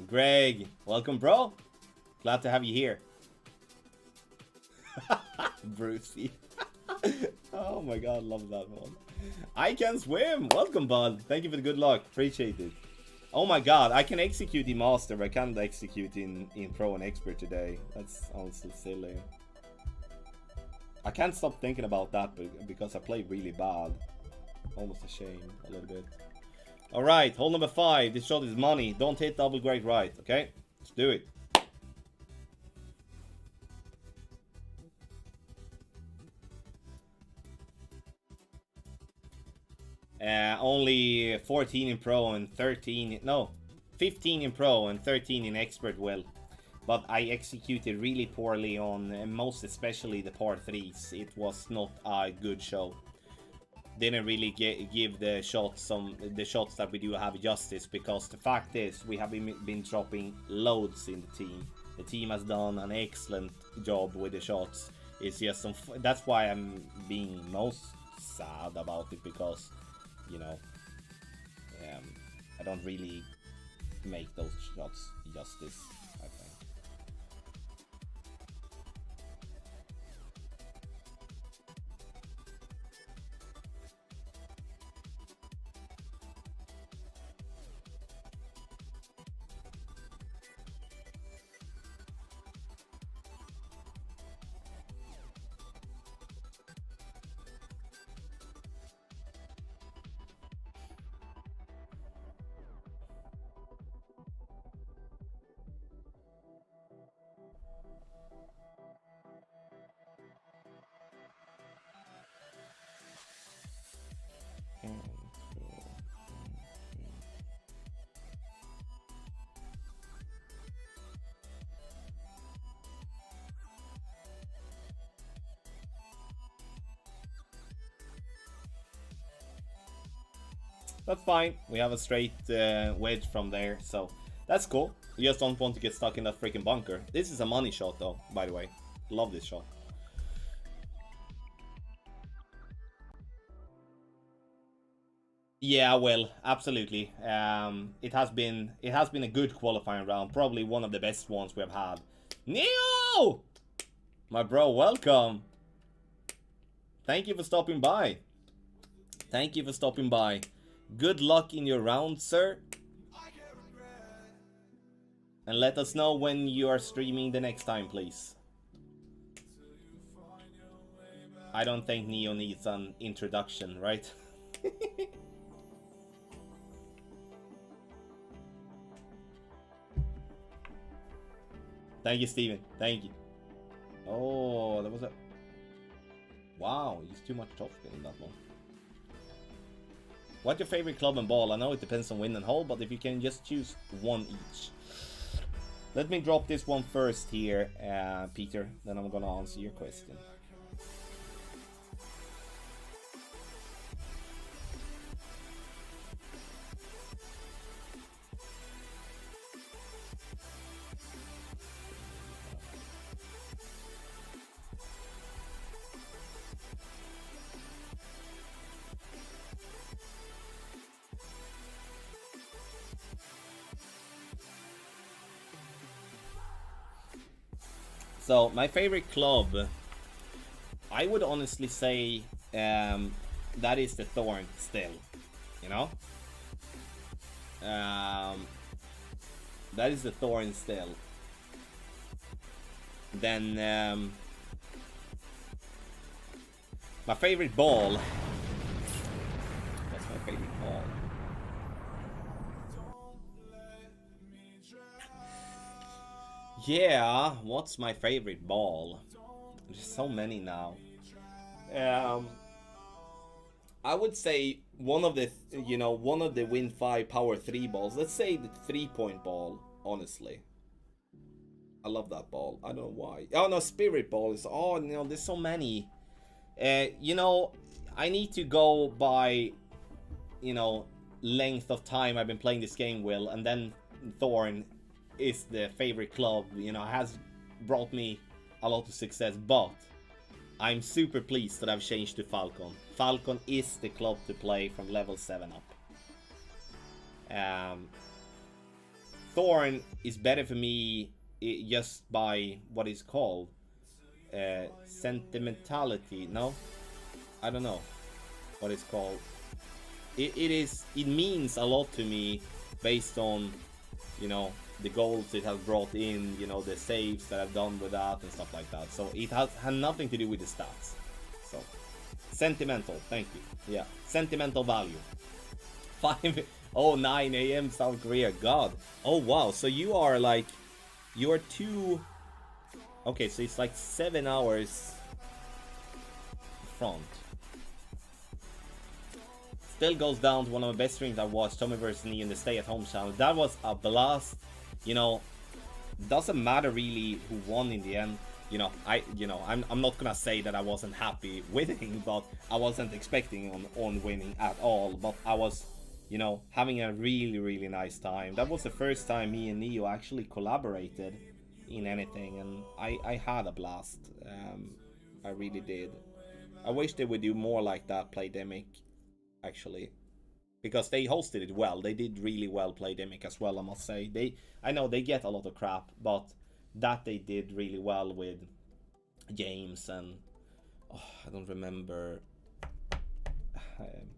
Greg, welcome, bro. Glad to have you here. Brucey. Oh my god, love that one. I can swim. Welcome, bud. Thank you for the good luck. Appreciate it. Oh my god, I can execute in Master, but I can't execute in Pro and Expert today. That's honestly silly. I can't stop thinking about that because I play really bad. Almost a shame, a little bit. Alright, hole number 5. This shot is money. Don't hit double great right, okay? Let's do it. Only 14 in Pro and 13... No, 15 in Pro and 13 in Expert well. But I executed really poorly on most especially the par 3s. It was not a good show. Didn't really give the shots that we do have justice, because the fact is we have been dropping loads in the team. The team has done an excellent job with the shots. It's just that's why I'm being most sad about it, because you know, I don't really make those shots justice, I think. That's fine. We have a straight wedge from there, so that's cool. You just don't want to get stuck in that freaking bunker. This is a money shot, though, by the way. Love this shot. Yeah, well, absolutely. It has been a good qualifying round, probably one of the best ones we've had. Neo, my bro, welcome. Thank you for stopping by. Thank you for stopping by. Good luck in your round, sir. And let us know when you are streaming the next time, please. I don't think Neo needs an introduction, right? Thank you, Steven. Thank you. Oh, that was a... Wow, used too much topspin in that one. What's your favorite club and ball? I know it depends on win and hole, but if you can just choose one each. Let me drop this one first here, Peter. Then I'm gonna answer your question. So my favorite club, I would honestly say that is the Thorn still, you know. That is the Thorn still. Then my favorite ball. What's my favorite ball? Yeah, what's my favorite ball? There's so many now. I would say one of the one of the Win 5 Power 3 balls. Let's say the 3-point ball. Honestly, I love that ball. I don't know why. Oh no, Spirit Ball is. Oh no, there's so many. You know, I need to go by, you know, length of time I've been playing this game, Will, and then Thorn is the favorite club. You know, has brought me a lot of success, but I'm super pleased that I've changed to Falcon. Falcon is the club to play from level 7 up. Thorn is better for me just by what is called sentimentality. No, I don't know what it's called. It means a lot to me based on, you know, the goals it has brought in, you know, the saves that I've done with that and stuff like that. So it has had nothing to do with the stats. So sentimental, thank you. Yeah, sentimental value. 9 a.m. South Korea. God. Oh wow. So you are like, you're two. Okay, so it's like 7 hours front. Still goes down to one of the best streams I watched, Tommy vs. Nee in the Stay at Home channel. That was a blast. You know, doesn't matter really who won in the end. You know, I'm not gonna say that I wasn't happy winning, but I wasn't expecting on winning at all. But I was, you know, having a really nice time. That was the first time me and Neo actually collaborated in anything, and I had a blast. I really did. I wish they would do more like that, Playdemic, actually, because they hosted it well. They did really well, Playdemic as well, I must say. I know they get a lot of crap, but that they did really well with James and I don't remember. Um,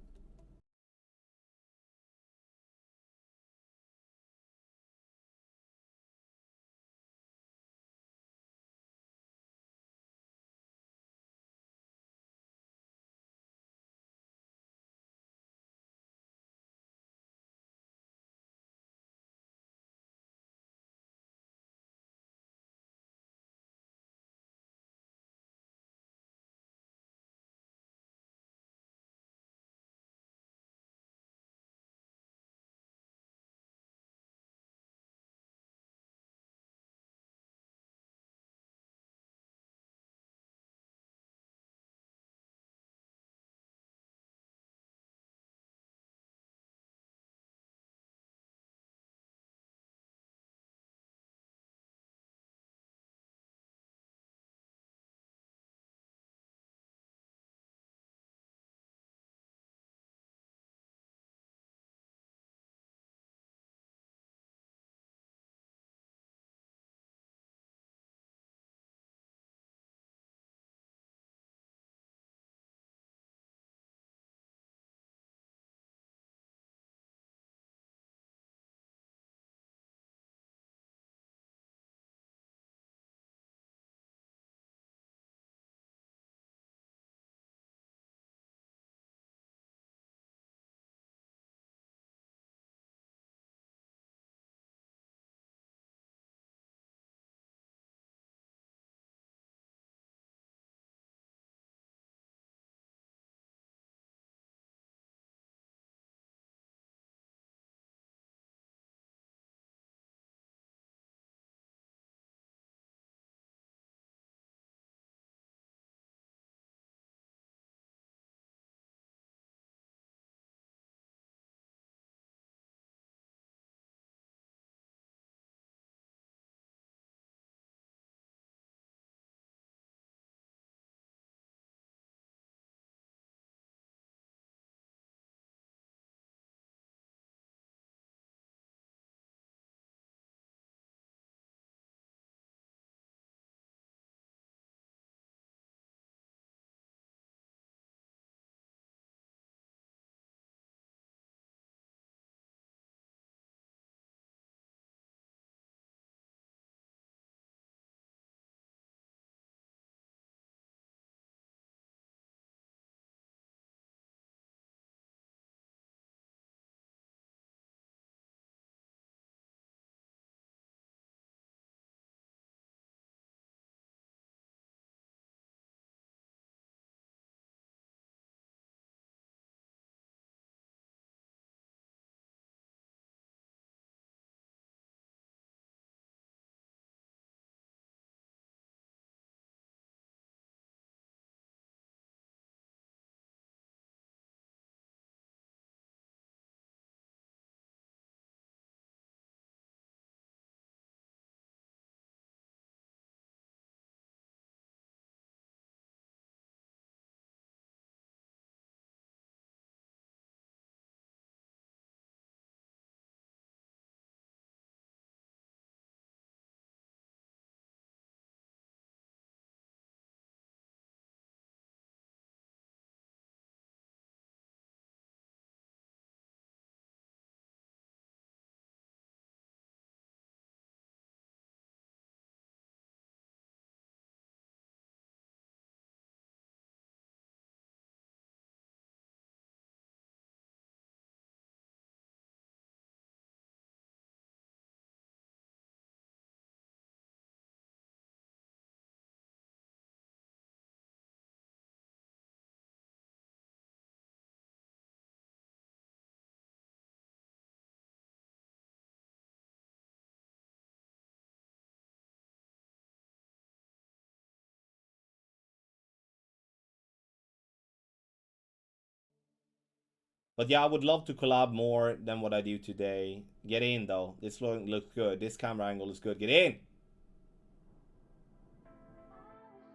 But yeah, I would love to collab more than what I do today. Get in though. This looks good. This camera angle is good. Get in.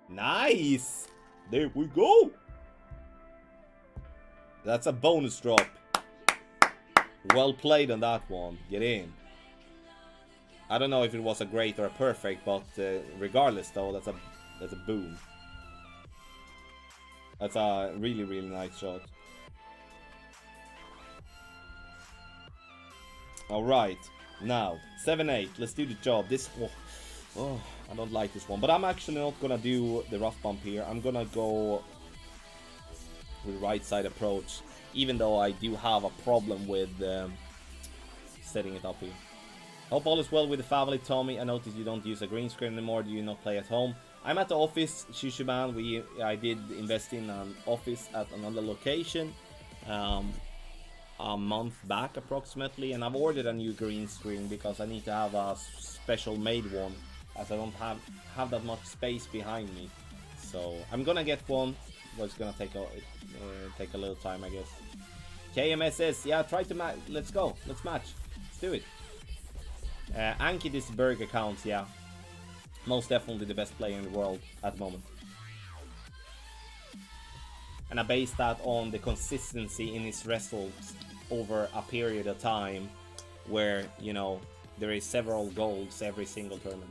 Nice. There we go. That's a bonus drop. Well played on that one. Get in. I don't know if it was a great or a perfect, but regardless though, that's a boom. That's a really, really nice shot. Alright, now 7-8. Let's do the job. This oh, I don't like this one, but I'm actually not gonna do the rough bump here. I'm gonna go with right side approach, even though I do have a problem with setting it up here. Hope all is well with the family, Tommy. I noticed you don't use a green screen anymore. Do you not play at home? I'm at the office, Shushuban. I did invest in an office at another location a month back approximately, and I've ordered a new green screen because I need to have a special made one, as I don't have that much space behind me. So I'm gonna get one, but it's gonna take a little time, I guess. KMSS, yeah, try to match. Let's go, let's match. Let's do it. Anki this Berg accounts, yeah. Most definitely the best player in the world at the moment. And I base that on the consistency in his results over a period of time where, you know, there is several goals every single tournament.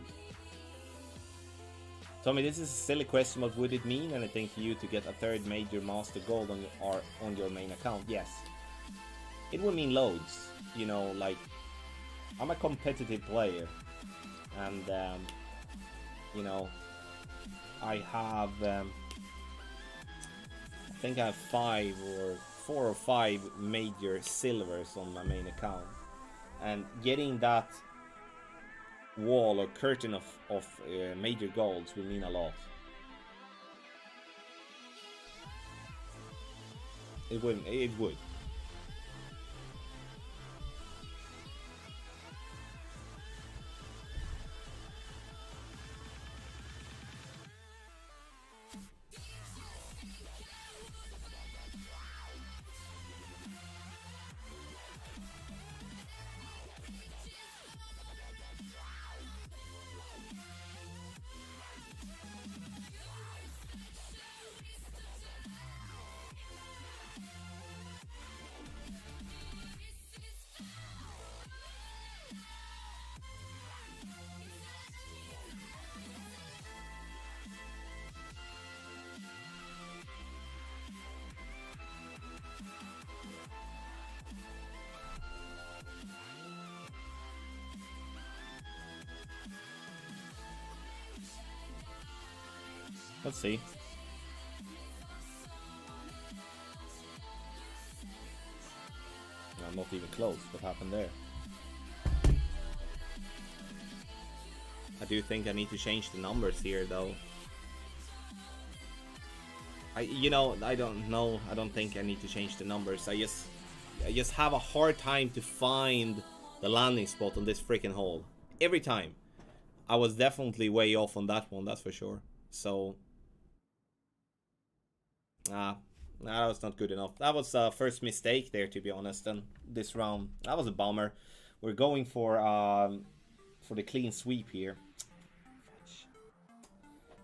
Tommy, this is a silly question, but would it mean anything to you to get a third major master gold on your main account? Yes. It would mean loads, you know, like, I'm a competitive player, and you know, I have I think I have 4 or 5 major silvers on my main account, and getting that wall or curtain of major golds will mean a lot. It would. Let's see. No, not even close. What happened there? I do think I need to change the numbers here, though. You know, I don't know. I don't think I need to change the numbers. I just have a hard time to find the landing spot on this freaking hole every time. I was definitely way off on that one, that's for sure. So. That was not good enough. That was first mistake there, to be honest. And this round, that was a bummer. We're going for the clean sweep here.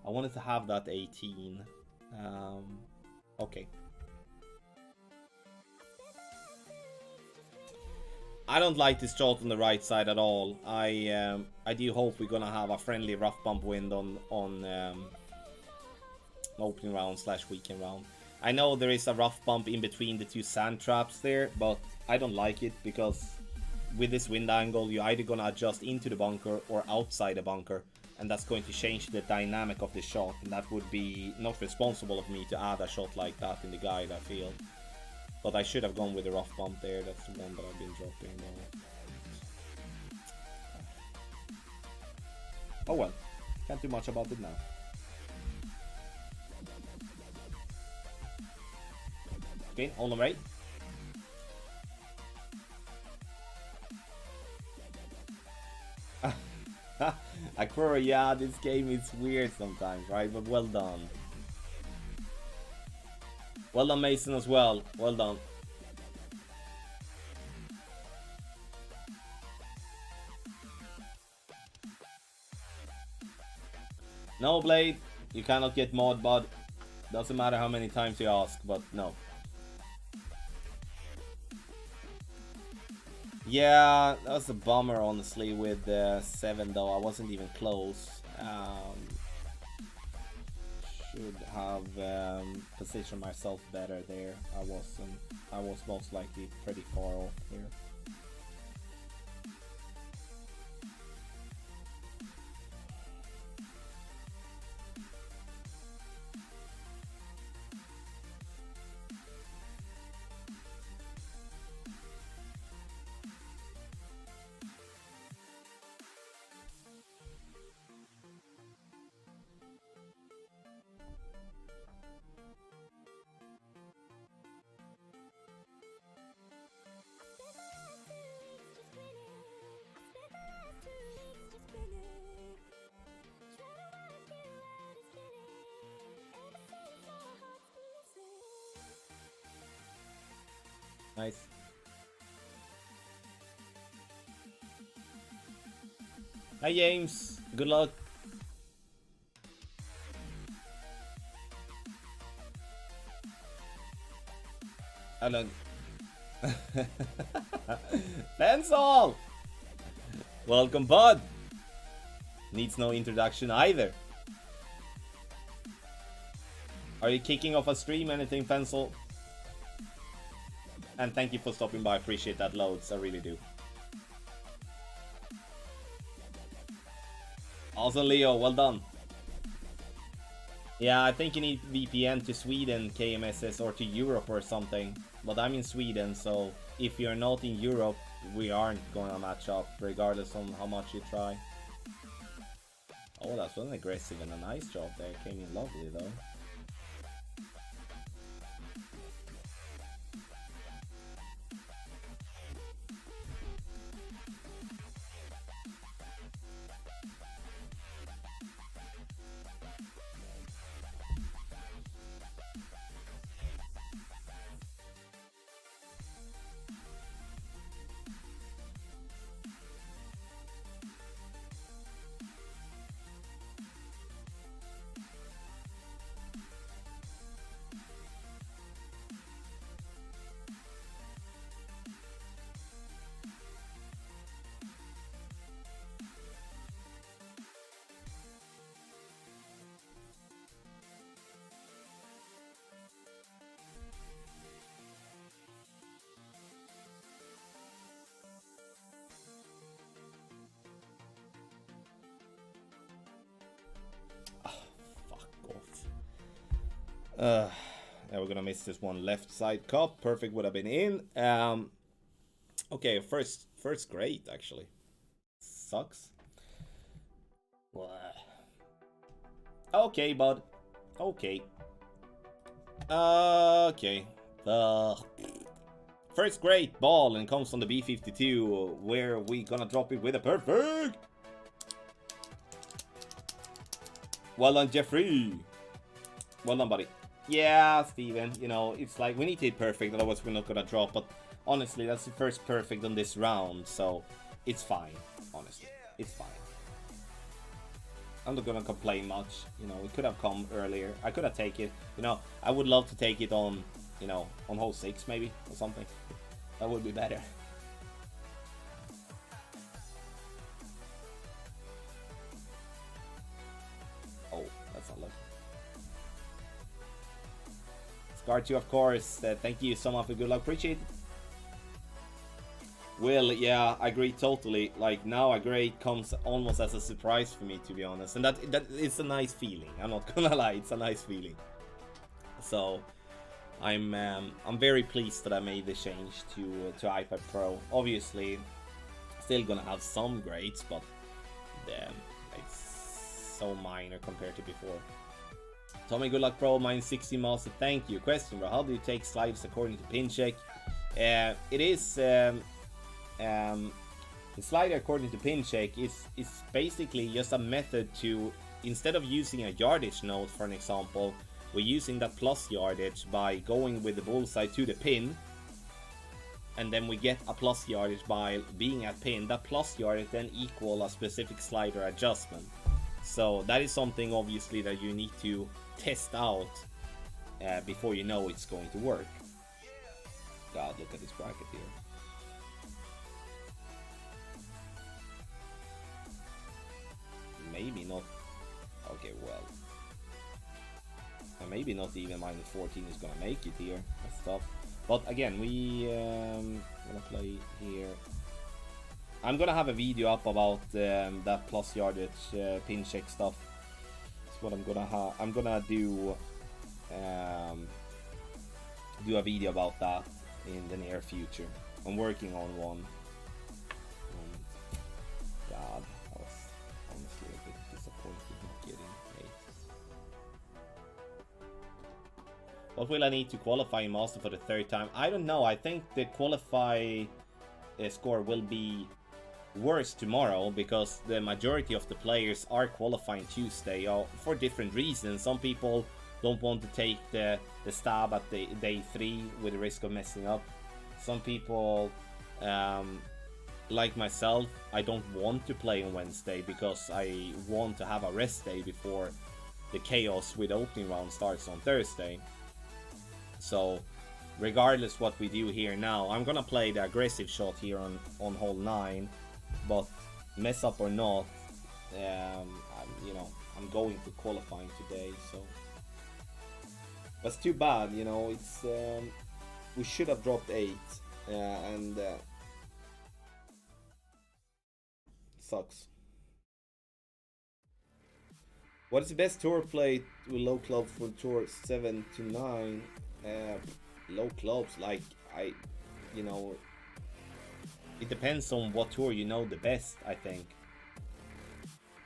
I wanted to have that 18. Okay. I don't like this shot on the right side at all. I do hope we're gonna have a friendly rough bump wind on opening round / weekend round. I know there is a rough bump in between the 2 sand traps there, but I don't like it because with this wind angle you're either gonna adjust into the bunker or outside the bunker, and that's going to change the dynamic of the shot, and that would be not responsible of me to add a shot like that in the guide, I feel. But I should have gone with the rough bump there. That's the one that I've been dropping now. Oh well, can't do much about it now. Okay, on the right. Aquara, yeah, this game is weird sometimes, right? But well done. Well done, Mason, as well. Well done. No, Blade, you cannot get mod, bud. Doesn't matter how many times you ask, but no. Yeah, that was a bummer, honestly, with 7, though. I wasn't even close. Should have positioned myself better there. I wasn't. I was most likely pretty far off here. Nice. Hi James, good luck. Hello. Pencil! Welcome, bud. Needs no introduction either. Are you kicking off a stream? Anything, Pencil? And thank you for stopping by. I appreciate that loads. I really do. Also, Leo, well done. Yeah, I think you need VPN to Sweden, KMSS, or to Europe or something. But I'm in Sweden, so if you're not in Europe, we aren't going to match up, regardless of how much you try. Oh, that's an aggressive and a nice job there. Came in lovely, though. Yeah, we're gonna miss this one left side cup. Perfect would have been in. Okay, first great actually. Sucks. Okay, bud. Okay. Okay. First great ball and comes on the B52, where we gonna drop it with a perfect. Well done, Jeffrey. Well done, buddy. Yeah, Steven, you know, it's like we need to hit perfect, otherwise we're not gonna drop. But honestly, that's the first perfect on this round, so it's fine. Honestly, it's fine. I'm not gonna complain much. You know, it could have come earlier. I could have taken it. You know, I would love to take it on, you know, on hole 6 maybe or something. That would be better. Oh, that's not lucky. Scar 2, of course. Thank you so much for good luck. Appreciate it. Will, yeah, I agree totally. Like, now a grade comes almost as a surprise for me, to be honest. And that it's a nice feeling. I'm not gonna lie, it's a nice feeling. So, I'm very pleased that I made the change to iPad Pro. Obviously, still gonna have some grades, but it's so minor compared to before. Tommy, good luck, bro. Mine 60 master. Thank you. Question, bro. How do you take slides according to pin check? It is the slider according to pin check is basically just a method to, instead of using a yardage node for an example, we're using that plus yardage by going with the bullseye to the pin, and then we get a plus yardage by being at pin. That plus yardage then equal a specific slider adjustment. So that is something obviously that you need to test out before you know it's going to work. God, look at this bracket here. Maybe not. Okay, well. Maybe not even -14 is gonna make it here. That's tough. But again, we gonna play here. I'm gonna have a video up about that plus yardage pin check stuff. That's what I'm gonna have. I'm gonna do a video about that in the near future. I'm working on one. God, I was honestly a bit disappointed not getting eights. What will I need to qualify in Master for the third time? I don't know. I think the qualify score will be worse tomorrow because the majority of the players are qualifying Tuesday for different reasons. Some people don't want to take the stab at the day 3 with the risk of messing up. Some people, like myself, I don't want to play on Wednesday because I want to have a rest day before the chaos with the opening round starts on Thursday. So regardless what we do here now, I'm gonna play the aggressive shot here on hole 9, but mess up or not, I'm going to qualifying today, so that's too bad. It's we should have dropped 8, and sucks. What is the best tour play with low clubs for tour 7 to 9? Low clubs, like it depends on what tour you know the best. I think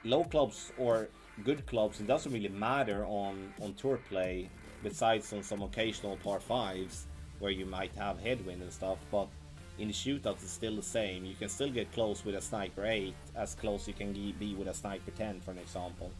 low clubs or good clubs, it doesn't really matter on tour play, besides on some occasional par 5s where you might have headwind and stuff, but in the shootouts it's still the same. You can still get close with a sniper 8 as close you can be with a sniper 10, for an example.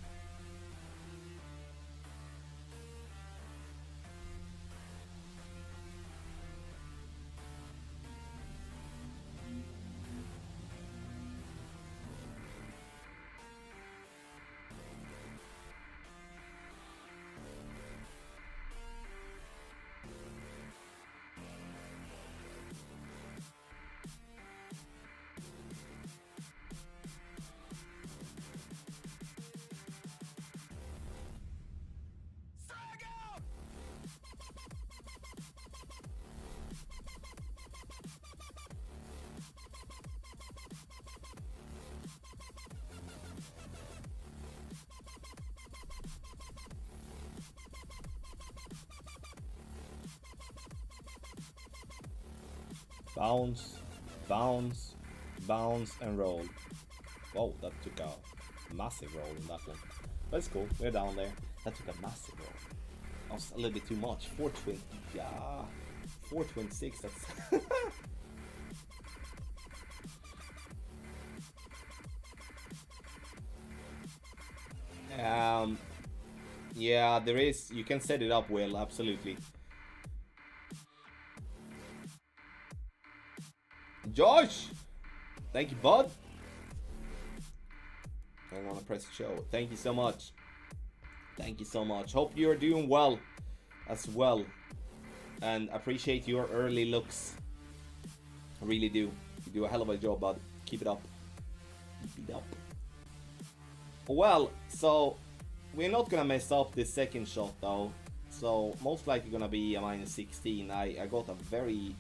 Bounce, bounce, bounce, and roll. Whoa, that took a massive roll in that one. But it's cool, we're down there. That took a massive roll. That was a little bit too much. 420, yeah. 426, that's... Yeah, there is. You can set it up well, absolutely. Josh! Thank you, bud. I want to press show. Thank you so much. Thank you so much. Hope you're doing well as well. And appreciate your early looks. I really do. You do a hell of a job, bud. Keep it up. Keep it up. Well, so we're not gonna mess up this second shot though. So most likely gonna be a -16. I got a very,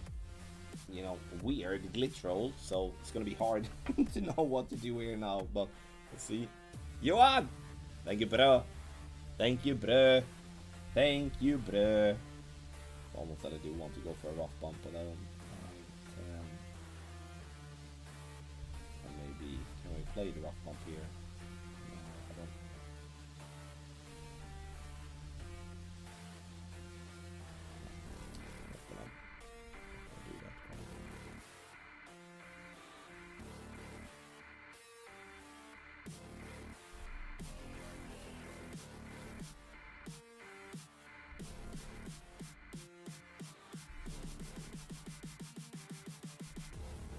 weird glitch roll, so it's gonna be hard to know what to do here now, but let's see. Johan! Thank you, bro. Thank you, bro. Thank you, bro. Almost that I do want to go for a rough bump, but I don't. And maybe, can we play the rough bump here? No, I don't.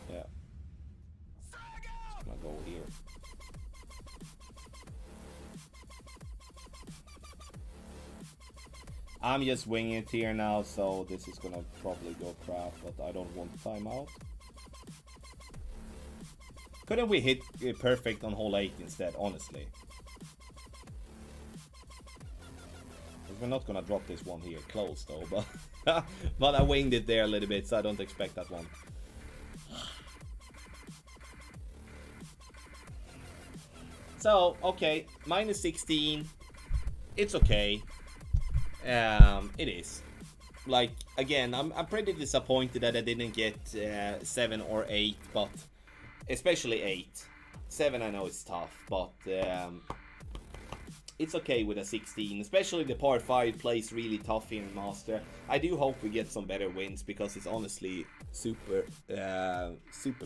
Yeah. Just gonna go here. I'm just winging it here now, so this is gonna probably go crap, but I don't want the timeout. Couldn't we hit perfect on hole 8 instead, honestly? We're not gonna drop this one here close though, but but I winged it there a little bit, so I don't expect that one. So, okay, minus 16. It's okay. It is. Like, again, I'm pretty disappointed that I didn't get 7 or 8, but especially 8. 7 I know is tough, but it's okay with a 16. Especially the par 5 plays really tough here in Master. I do hope we get some better wins, because it's honestly super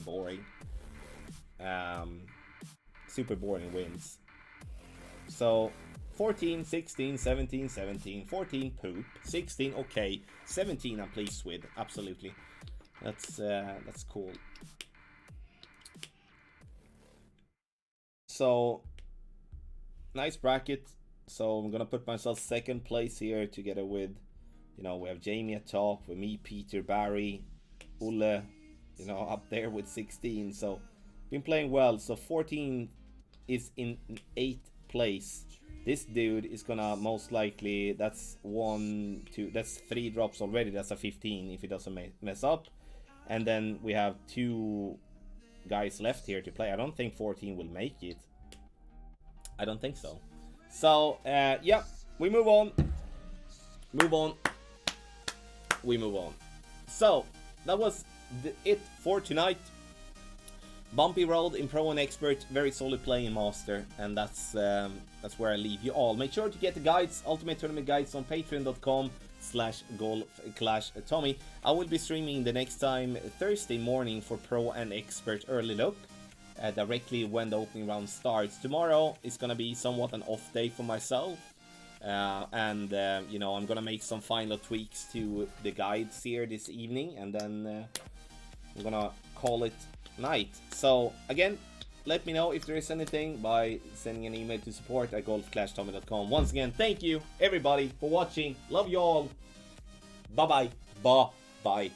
boring. Super boring wins. So 14, 16, 17, 17, 14 poop, 16 okay, 17 I'm pleased with, absolutely. That's cool. So nice bracket. So I'm gonna put myself second place here together with, you know, we have Jamie at top, with me, Peter, Barry, Ulle, you know, up there with 16. So been playing well. So 14 is in 8th place. This dude is gonna most likely, that's 1, 2, that's 3 drops already. That's a 15 if he doesn't mess up. And then we have 2 guys left here to play. I don't think 14 will make it. I don't think so. So yeah, we move on. We move on. So that was it for tonight. Bumpy road in Pro and Expert, very solid play in Master, and that's where I leave you all. Make sure to get the guides, Ultimate Tournament guides, on patreon.com/golf/Tommy. I will be streaming the next time Thursday morning for Pro and Expert early look, directly when the opening round starts. Tomorrow is gonna be somewhat an off day for myself, and you know, I'm gonna make some final tweaks to the guides here this evening, and then I'm gonna call it night. So again, let me know if there is anything by sending an email to support@golf-tommy.com. Once again, thank you everybody for watching. Love you all. Bye bye. Bye bye.